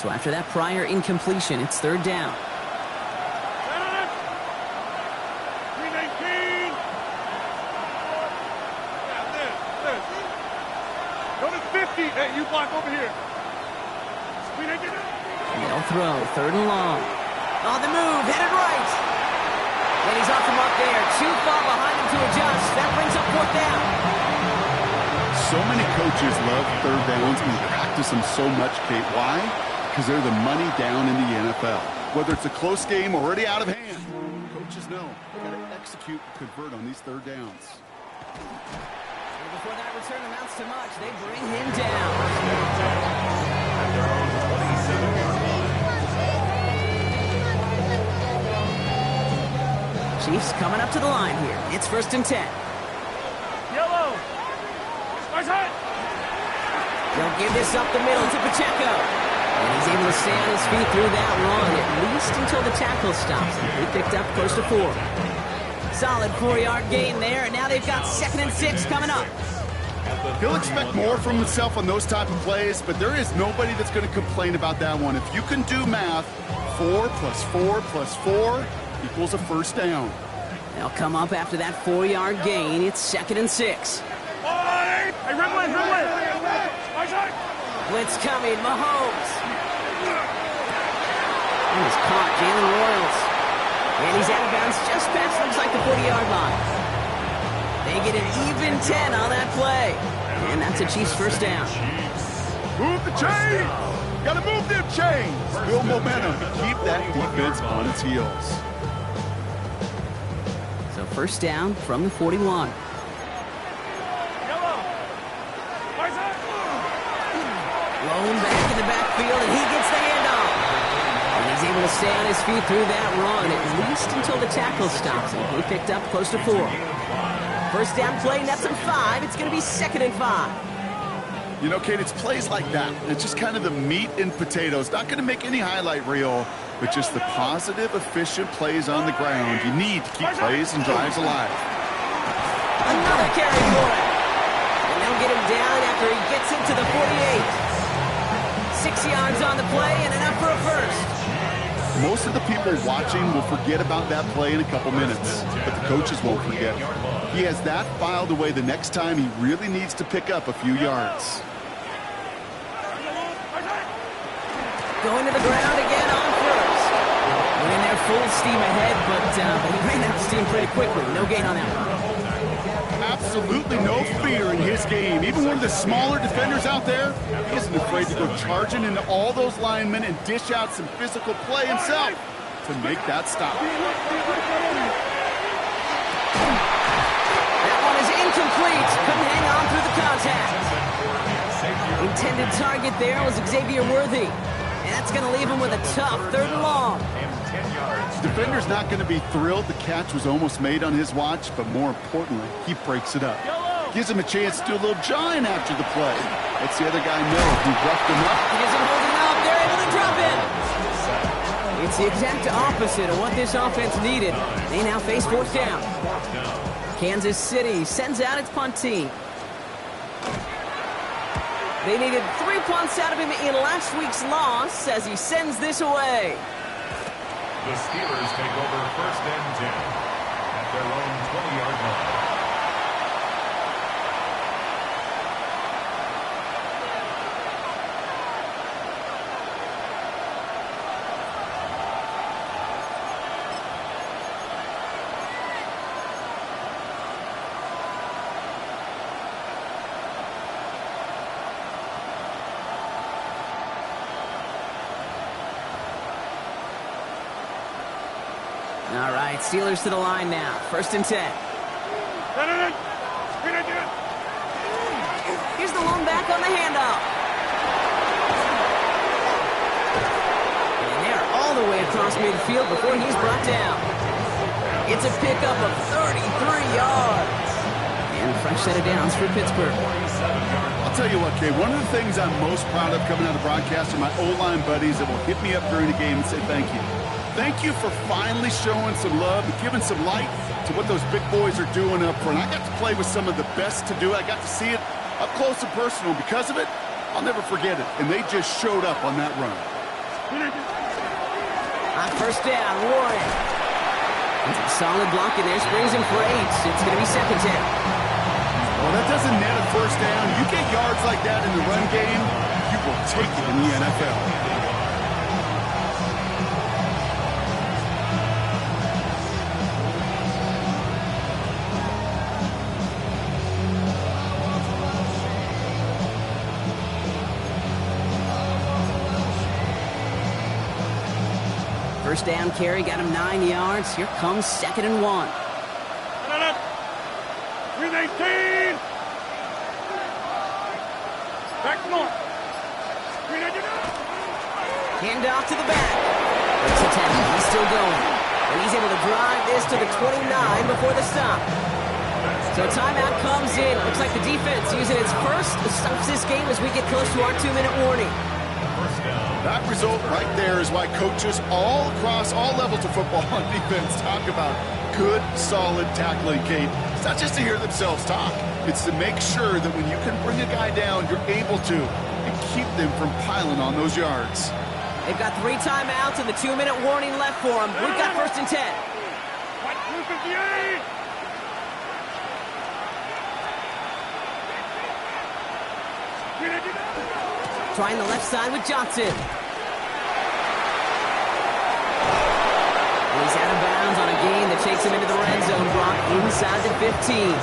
So after that prior incompletion, it's 3rd down. Go to 50. Hey, you block over here. They'll throw. 3rd and long. On the move, headed right. And he's off the mark there. Too far behind him to adjust. That brings up 4th down. So many coaches love 3rd downs and practice them so much, Kate. Why? Because they're the money down in the NFL. Whether it's a close game already out of hand, coaches know they've got to execute and convert on these 3rd downs. Well, before that return amounts to much, they bring him down. Chiefs coming up to the line here. It's 1st and 10. Yellow. They'll give this up the middle to Pacheco. And he's able to stay on his feet through that run, at least until the tackle stops him. He picked up close to 4. Solid 4-yard gain there, and now they've got 2nd and 6 coming up. He'll expect more from himself on those type of plays, but there is nobody that's going to complain about that one. If you can do math, 4 plus 4 plus 4 equals a 1st down. They'll come up after that 4-yard gain. It's 2nd and 6. Hey, run. Blitz coming, Mahomes. He was caught, Jalen Royals. And he's out of bounds just past, looks like the 40-yard line. They get an even 10 on that play. And that's a Chiefs 1st down. Move the chains! Gotta move them chains! Build momentum. Keep that defense on its heels. So 1st down from the 41. Blown back in the backfield, and he gets the handoff. And he's able to stay on his feet through that run, at least until the tackle stops him. He picked up close to 4. 1st down play, nets him 5. It's going to be 2nd and 5. You know, Kate, it's plays like that. It's just kind of the meat and potatoes. Not going to make any highlight reel, but just the positive, efficient plays on the ground. You need to keep plays and drives alive. Another carry for him. And they'll get him down after he gets into the 48. 6 yards on the play and enough for a 1st. Most of the people watching will forget about that play in a couple minutes, but the coaches won't forget. He has that filed away the next time he really needs to pick up a few yards. Going to the ground again on 1st. We're in there full steam ahead, but he ran out of steam pretty quickly. No gain on that one. Absolutely no fear in his game. Even one of the smaller defenders out there, he isn't afraid to go charging into all those linemen and dish out some physical play himself to make that stop. That one is incomplete. Couldn't hang on through the contact. Intended target there was Xavier Worthy. And that's going to leave him with a tough 3rd and long. The defender's not going to be thrilled the catch was almost made on his watch, but more importantly, he breaks it up. Gives him a chance to do a little jawing after the play. Lets the other guy know he roughed him up. He isn't holding up. They're able to drop him. It's the exact opposite of what this offense needed. They now face 4th down. Kansas City sends out its punt team. They needed 3 punts out of him in last week's loss as he sends this away. The Steelers take over 1st and 10 at their own 20-yard line. All right, Steelers to the line now. 1st and 10. Here's the lone back on the handoff. And they're all the way across midfield before he's brought down. It's a pickup of 33 yards. And a fresh set of downs for Pittsburgh. I'll tell you what, Kay, one of the things I'm most proud of coming out of broadcast are my O-line buddies that will hit me up during the game and say thank you. Thank you for finally showing some love and giving some light to what those big boys are doing up front. I got to play with some of the best to do it. I got to see it up close and personal. Because of it, I'll never forget it. And they just showed up on that run. On 1st down, Warren. Solid block in there, springs him for 8. It's going to be 2nd down. Well, that doesn't net a 1st down. You get yards like that in the run game, you will take it in the NFL. First down carry, got him 9 yards. Here comes 2nd and 1. 319. Back north. 319. Hand off to the back. It's a tackle. He's still going. And he's able to drive this to the 29 before the stop. So timeout comes in. Looks like the defense using its first stops this game as we get close to our 2-minute warning. That result right there is why coaches all across all levels of football on defense talk about good, solid tackling, Kate. It's not just to hear themselves talk. It's to make sure that when you can bring a guy down, you're able to and keep them from piling on those yards. They've got 3 timeouts and the 2-minute warning left for them. We've got 1st and 10. 258. Trying the left side with Johnson. And he's out of bounds on a gain that takes him into the red zone, Brock, inside the 15.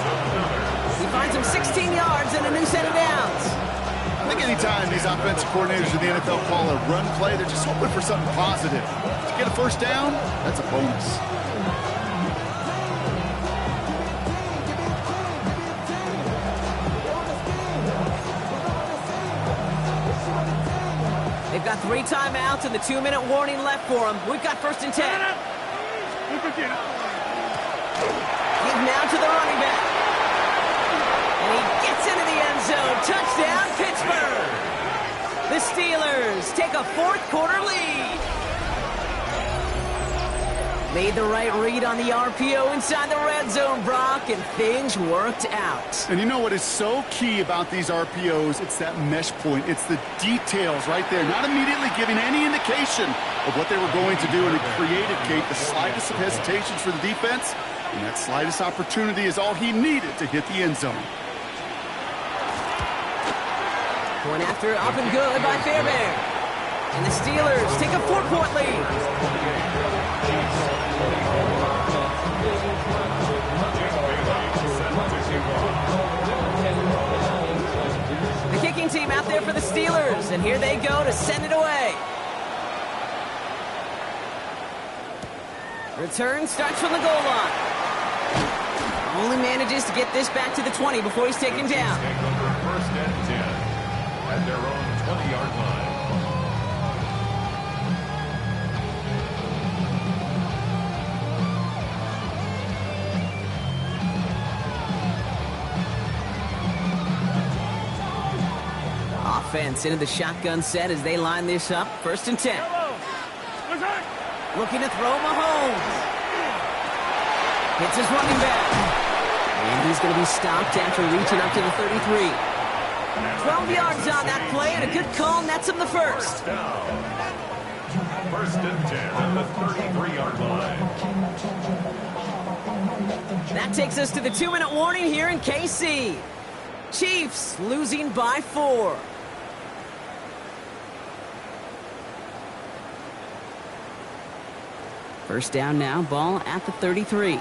He finds him 16 yards and a new set of downs. I think anytime these offensive coordinators in the NFL call a run play, they're just hoping for something positive. To get a 1st down, that's a bonus. They've got 3 timeouts and the 2-minute warning left for them. We've got 1st and 10. Give now to the running back. And he gets into the end zone. Touchdown, Pittsburgh. The Steelers take a 4th-quarter lead. Made the right read on the RPO inside the red zone, Brock, and things worked out. And you know what is so key about these RPOs? It's that mesh point. It's the details right there. Not immediately giving any indication of what they were going to do, and it created, Kate, the slightest of hesitations for the defense, and that slightest opportunity is all he needed to hit the end zone. Point after up and good by Fairbairn. And the Steelers take a 4-point lead. The kicking team out there for the Steelers, and here they go to send it away. Return starts from the goal line. Only manages to get this back to the 20 before he's taken down. First and 10 at their own 20-yard line. Offense into the shotgun set as they line this up. 1st and 10. Looking to throw Mahomes. Hits his running back. He stopped after reaching up to the 33. 12 yards on that play, and a good call nets him the first. First and 10 at the 33-yard line. That takes us to the 2-minute warning here in KC. Chiefs losing by 4. First down now, ball at the 33.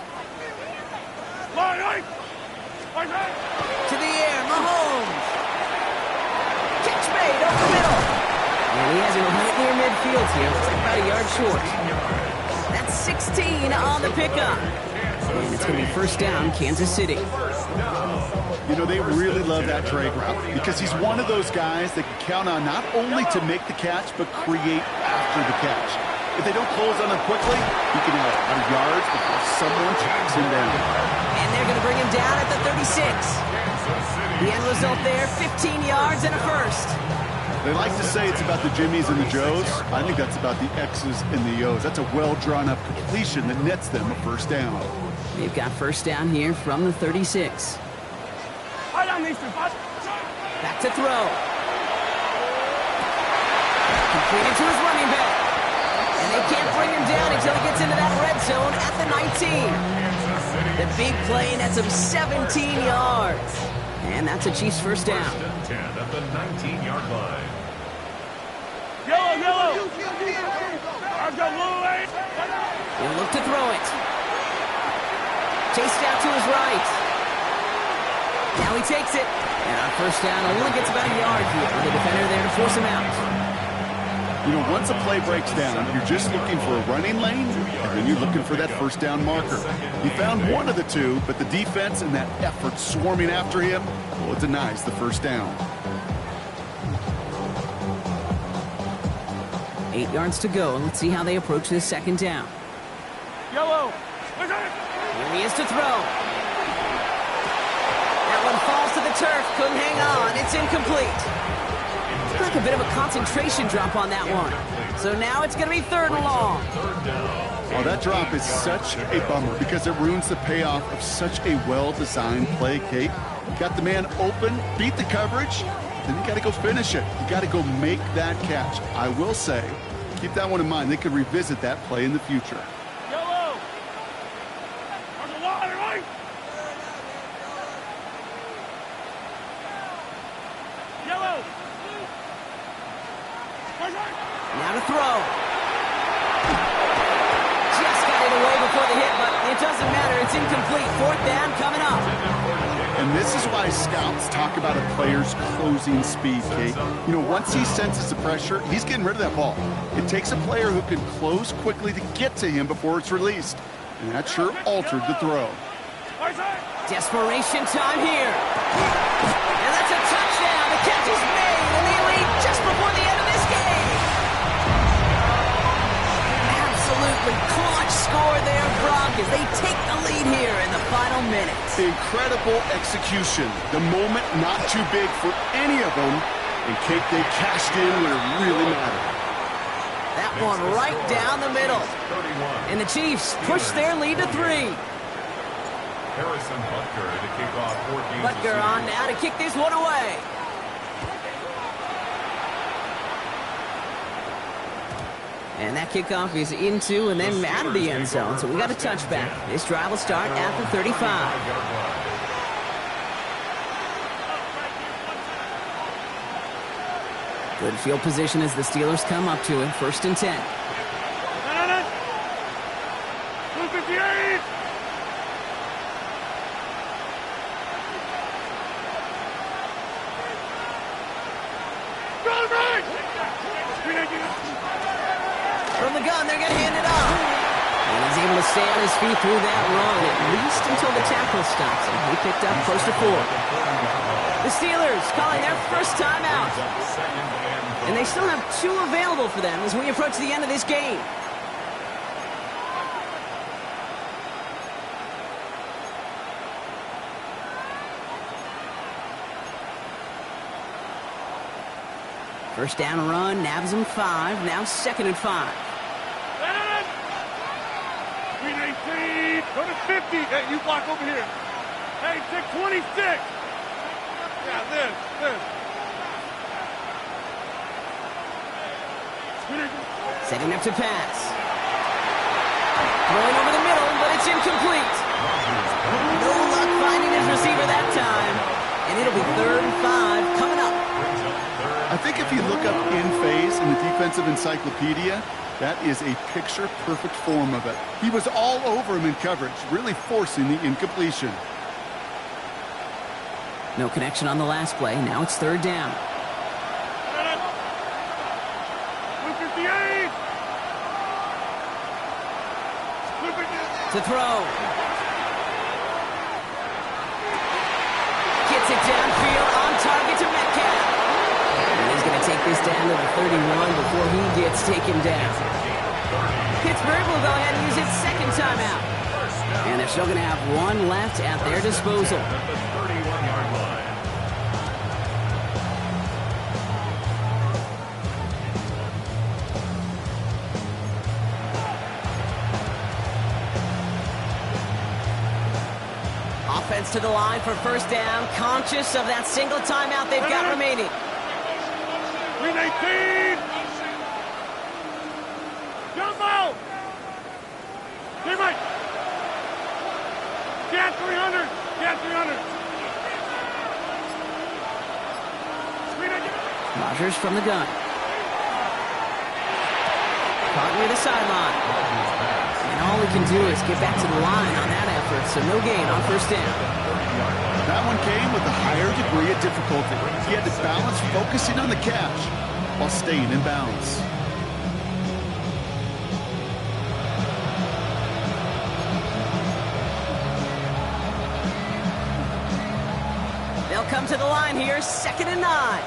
To the air, Mahomes. Catch made over the middle. And he has it right near midfield here. Looks like about a yard short. That's 16 on the pickup. And it's going to be first down, Kansas City. You know, they really love that drag route because he's one of those guys that can count on not only to make the catch, but create after the catch. If they don't close on him quickly, he can have out of yards before someone tracks him down. And they're going to bring him down at the 36. The end result there, 15 yards and a first. They like to say it's about the Jimmies and the Joes. I think that's about the X's and the O's. That's a well-drawn-up completion that nets them a first down. They've got first down here from the 36. Back to throw. Completed to his running back. And they can't bring him down until he gets into that red zone at the 19. The big play nets him 17 yards. And that's a Chiefs first down. First and 10 at the 19-yard line. Yellow. He'll look to throw it. Chased out to his right. Now he takes it. And on first down, only gets about a yard here with the defender there to force him out. You know, once a play breaks down, you're just looking for a running lane, and then you're looking for that first down marker. He found one of the two, but the defense and that effort swarming after him, well, it denies the first down. 8 yards to go. Let's see how they approach this second down. Yellow. Here he is to throw. That one falls to the turf. Couldn't hang on. It's incomplete. Like a bit of a concentration drop on that one. So now it's going to be third and long. Oh, that drop is such a bummer because it ruins the payoff of such a well-designed play, Kate. You got the man open, beat the coverage, then you got to go finish it. You got to go make that catch. I will say, keep that one in mind. They could revisit that play in the future. Yellow. On the water, right? Yellow. Now to throw. Just got it away before the hit, but it doesn't matter. It's incomplete. Fourth down coming up. And this is why scouts talk about a player's closing speed, Kate. You know, once he senses the pressure, he's getting rid of that ball. It takes a player who can close quickly to get to him before it's released. And that sure altered the throw. Desperation time here. And that's a touchdown. The catch is made, and they lead just before the end of this game. Absolutely clutch score there, Brock, as they take the lead here in the final minutes. Incredible execution. The moment not too big for any of them. And Kate, they cashed in when it really mattered. That one right down the middle. And the Chiefs push their lead to 3. Harrison Butker to kick off 14. Butker on now to kick this one away. And that kickoff is into and then out of the end zone. So we got a touchback. This drive will start at the 35. Good field position as the Steelers come up to it. First and 10. 258. From the gun, they're going to hand it off. And he's able to stay on his feet through that run, at least until the tackle stops him. He picked up close to 4. The Steelers calling their first timeout. And they still have 2 available for them as we approach the end of this game. First down run, nabs him 5, now second and 5. 318, go to 50. Hey, you block over here. Hey, 626. Yeah, this. Setting up to pass. Throwing over the middle, but it's incomplete. No luck finding his receiver that time. And it'll be 3rd and 5 coming up. I think if you look up in phase in the defensive encyclopedia, that is a picture-perfect form of it. He was all over him in coverage, really forcing the incompletion. No connection on the last play. Now it's 3rd down. 258. To throw. Gets it downfield on target to Metcalf. And he's going to take this down to the 31 before he gets taken down. Pittsburgh will go ahead and use its 2nd timeout. And they're still going to have one left at their disposal. At the 31-yard line. Offense to the line for 1st down, conscious of that single timeout they've got remaining. 319. Jump out. Teammate. Get 300. Get 300. Rodgers from the gun. Caught near the sideline. And all he can do is get back to the line on that effort, so no gain on 1st down. That one came with a higher degree of difficulty. He had to balance focusing on the catch while staying in bounds. They'll come to the line here, 2nd and 9.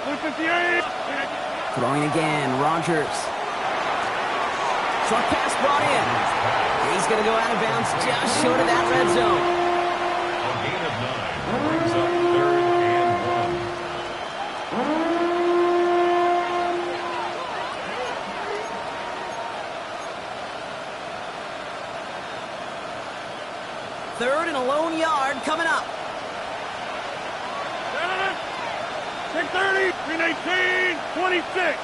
258. Throwing again, Rodgers. Short pass brought in. He's going to go out of bounds just short of that red zone. A gain of 9 brings up 3rd and 1. 3rd and a lone yard coming up. 630. 319. 26.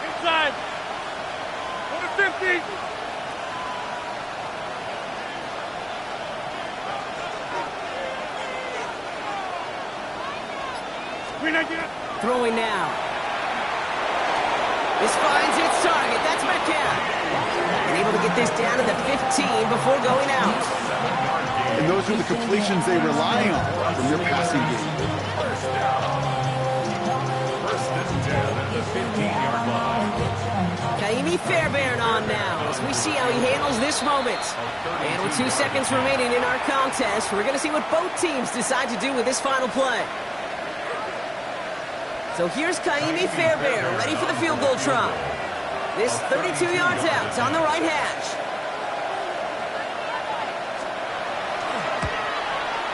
Inside. 150. Throwing now. This finds its target. That's Metcalf. And able to get this down to the 15 before going out. And those are the completions they rely on from their passing game. 1st and 10 at the 15-yard line. Kaimi Fairbairn on now as we see how he handles this moment. And with 2 seconds remaining in our contest, we're going to see what both teams decide to do with this final play. So here's Kaimi Fairbairn ready for the field goal try. This 32 yards out. It's on the right hash.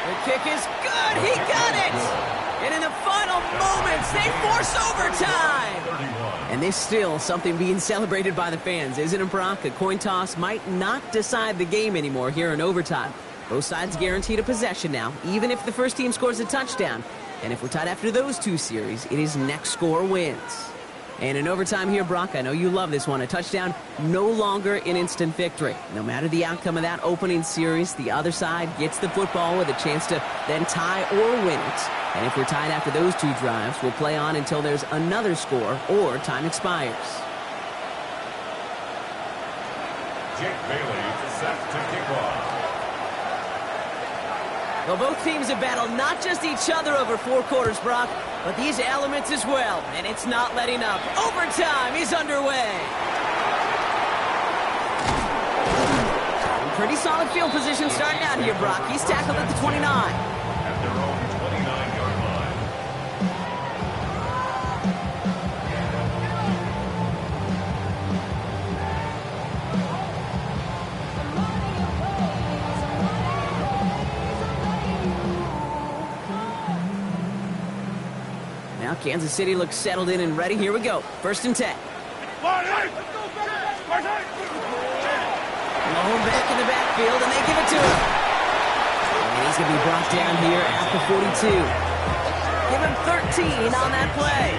The kick is good. He got it. And in the final moments, they force overtime. And there's still something being celebrated by the fans, isn't it, Brock? A coin toss might not decide the game anymore here in overtime. Both sides guaranteed a possession now, even if the first team scores a touchdown. And if we're tied after those 2 series, it is next score wins. And in overtime here, Brock, I know you love this one. A touchdown, no longer an instant victory. No matter the outcome of that opening series, the other side gets the football with a chance to then tie or win it. And if we're tied after those 2 drives, we'll play on until there's another score or time expires. Jake Bailey set to kick off. Well, both teams have battled not just each other over 4 quarters, Brock, but these elements as well, and it's not letting up. Overtime is underway. Pretty solid field position starting out here, Brock. He's tackled at the 29. At their own 29-yard line. Now Kansas City looks settled in and ready. Here we go. 1st and 10. Going back in the backfield, and they give it to him. And he's going to be brought down here at the 42. Give him 13 on that play.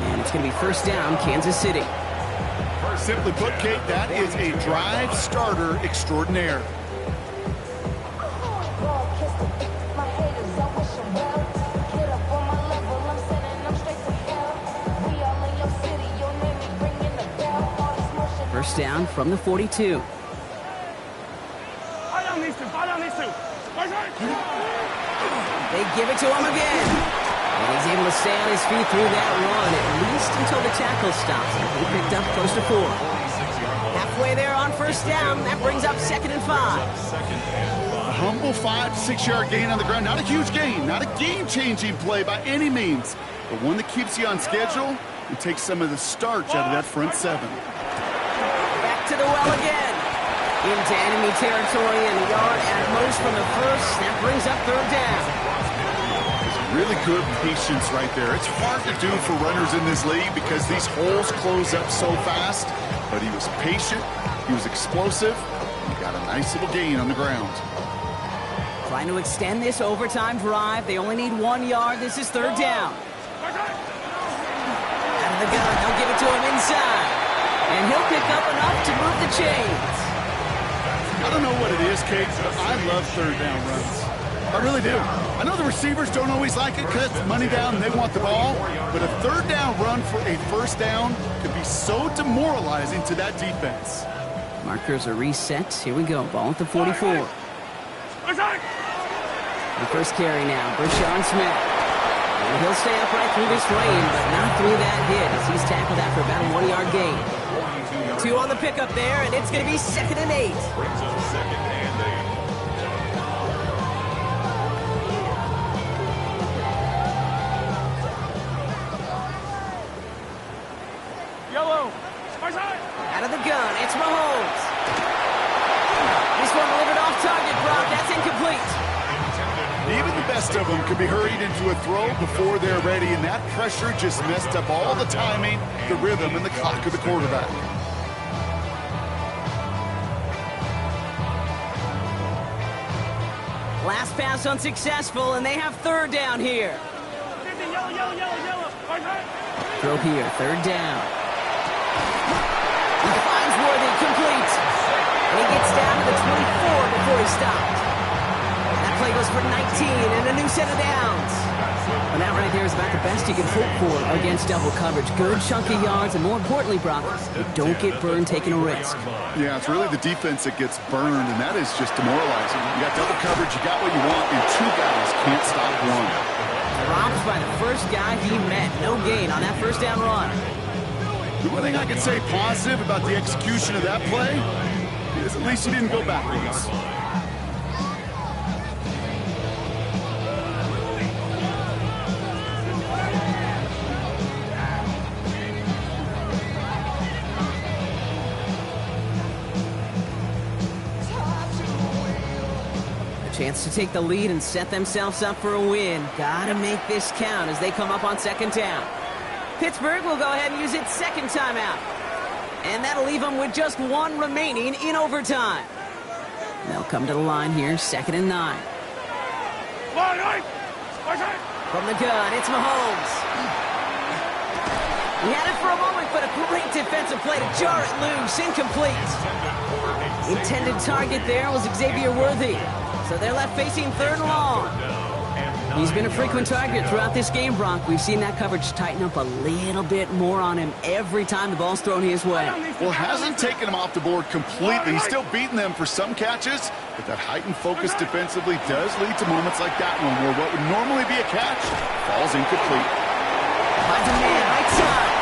And it's going to be first down, Kansas City. Simply put, Kate, that is a drive starter extraordinaire. First down from the 42. They give it to him again. And he's able to stay on his feet through that run, at least until the tackle stops. He picked up close to 4. Halfway there on first down. That brings up 2nd and 5. A humble 5 to 6 yard gain on the ground. Not a huge gain, not a game-changing play by any means, but one that keeps you on schedule and takes some of the starch out of that front 7. Back to the well again. Into enemy territory and a yard at most from the first. That brings up 3rd down. Really good patience right there. It's hard to do for runners in this league because these holes close up so fast. But he was patient, he was explosive, he got a nice little gain on the ground. Trying to extend this overtime drive. They only need 1 yard. This is 3rd down. Out of the gun, they'll give it to him inside. And he'll pick up enough to move the chains. I don't know what it is, Kate, but I love 3rd down runs. I really do. I know the receivers don't always like it because it's money down and they want the ball, but a 3rd down run for a first down could be so demoralizing to that defense. Markers are reset. Here we go. Ball at the 44. The first carry now. Brashawn Smith. And he'll stay upright through this rain, but not through that hit as he's tackled after about a 1 yard gain. 2 on the pickup there, and it's going to be 2nd and 8. Brings up 2nd and 8. Out of the gun, it's Mahomes. This one delivered off target, Brock. That's incomplete. Even the best of them could be hurried into a throw before they're ready, and that pressure just messed up all the timing, the rhythm, and the clock of the quarterback. Last pass unsuccessful, and they have 3rd down here. Throw here, 3rd down. He finds Worthy, complete. And he gets down to the 24 before he stopped. That play goes for 19 and a new set of downs. And that right there is about the best you can hope for against double coverage. Good chunky yards, and more importantly, Brock, you don't get burned taking a risk. Yeah, it's really the defense that gets burned, and that is just demoralizing. You got double coverage, you got what you want, and 2 guys can't stop one. Dropped by the first guy he met. No gain on that first down run. The one thing I can say positive about the execution of that play is at least he didn't go backwards. Chance to take the lead and set themselves up for a win. Gotta make this count as they come up on 2nd down. Pittsburgh will go ahead and use its 2nd timeout. And that'll leave them with just 1 remaining in overtime. They'll come to the line here, 2nd and 9. From the gun, it's Mahomes. He had it for a moment, but a great defensive play to jar it loose. Incomplete. Intended target there was Xavier Worthy. So they're left facing 3rd and long. He's been a frequent target throughout this game, Brock. We've seen that coverage tighten up a little bit more on him every time the ball's thrown his way. Well, hasn't taken him off the board completely. He's still beating them for some catches, but that heightened focus defensively does lead to moments like that one where what would normally be a catch falls incomplete. Finds a man right side.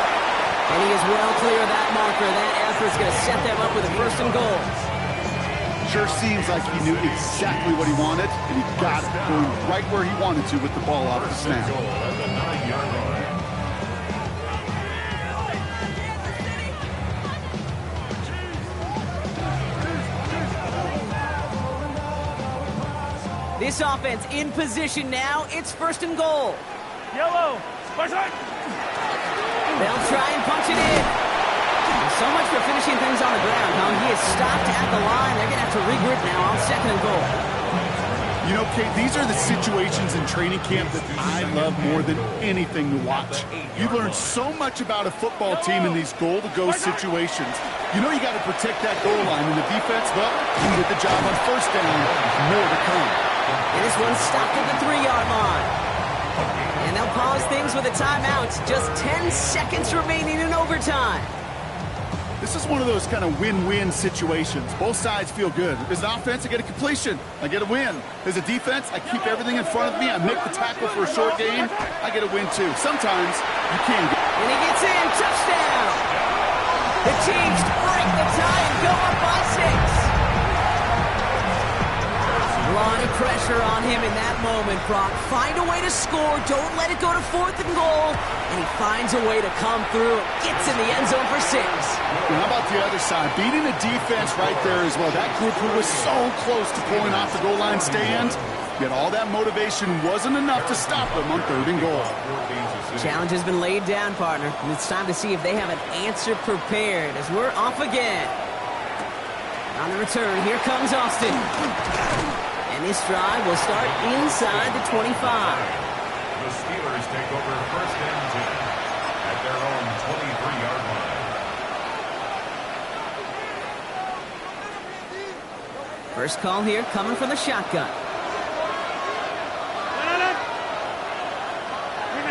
And he is well clear of that marker. That effort's going to set them up with a 1st and goal. Sure seems like he knew exactly what he wanted, and he got it, going right where he wanted to with the ball off the snap. This offense in position now. It's 1st and goal. Yellow. They'll try and punch it in. So much for finishing things on the ground, huh? He is stopped at the line. They're going to have to regroup now on 2nd and goal. You know, Kate, these are the situations in training camp that I love more than anything to watch. You learn so much about a football team in these goal-to-go situations. You know you got to protect that goal line, and the defense, well, can get the job on 1st down. More to come. And this one's stopped at the 3-yard line. And they'll pause things with a timeout. Just 10 seconds remaining in overtime. This is one of those kind of win-win situations. Both sides feel good. As an offense, I get a completion. I get a win. As a defense, I keep everything in front of me. I make the tackle for a short game. I get a win, too. Sometimes you can't get. And he gets in. Touchdown. The Chiefs break the tie and go up by 6. A lot of pressure on him in that moment, Brock. Find a way to score. Don't let it go to 4th and goal. And he finds a way to come through and gets in the end zone for 6. And how about the other side? Beating the defense right there as well. That group who was so close to pulling off the goal line stand, yet all that motivation wasn't enough to stop them on 3rd and goal. Challenge has been laid down, partner. And it's time to see if they have an answer prepared as we're off again. On the return, here comes Austin. And this drive will start inside the 25. The Steelers take over 1st and 10 at their own 23-yard line. First call here coming from the shotgun.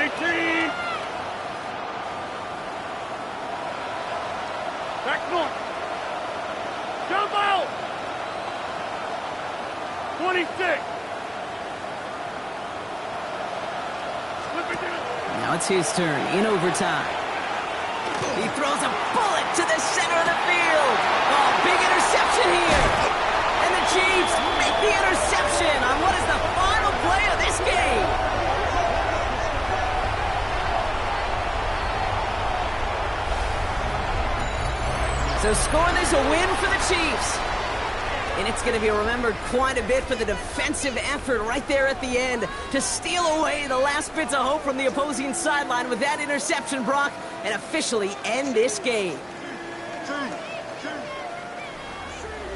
18. Back north. Jump out. 26. Now it's his turn in overtime. He throws a bullet to the center of the field. Oh, big interception here. And the Chiefs make the interception on what is the final play of this game. So score this a win for the Chiefs. And it's going to be remembered quite a bit for the defensive effort right there at the end to steal away the last bits of hope from the opposing sideline with that interception, Brock, and officially end this game.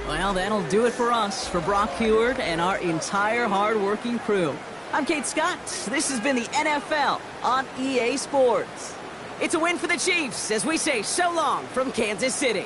Well, that'll do it for us, for Brock Heward and our entire hard-working crew. I'm Kate Scott. This has been the NFL on EA Sports. It's a win for the Chiefs as we say so long from Kansas City.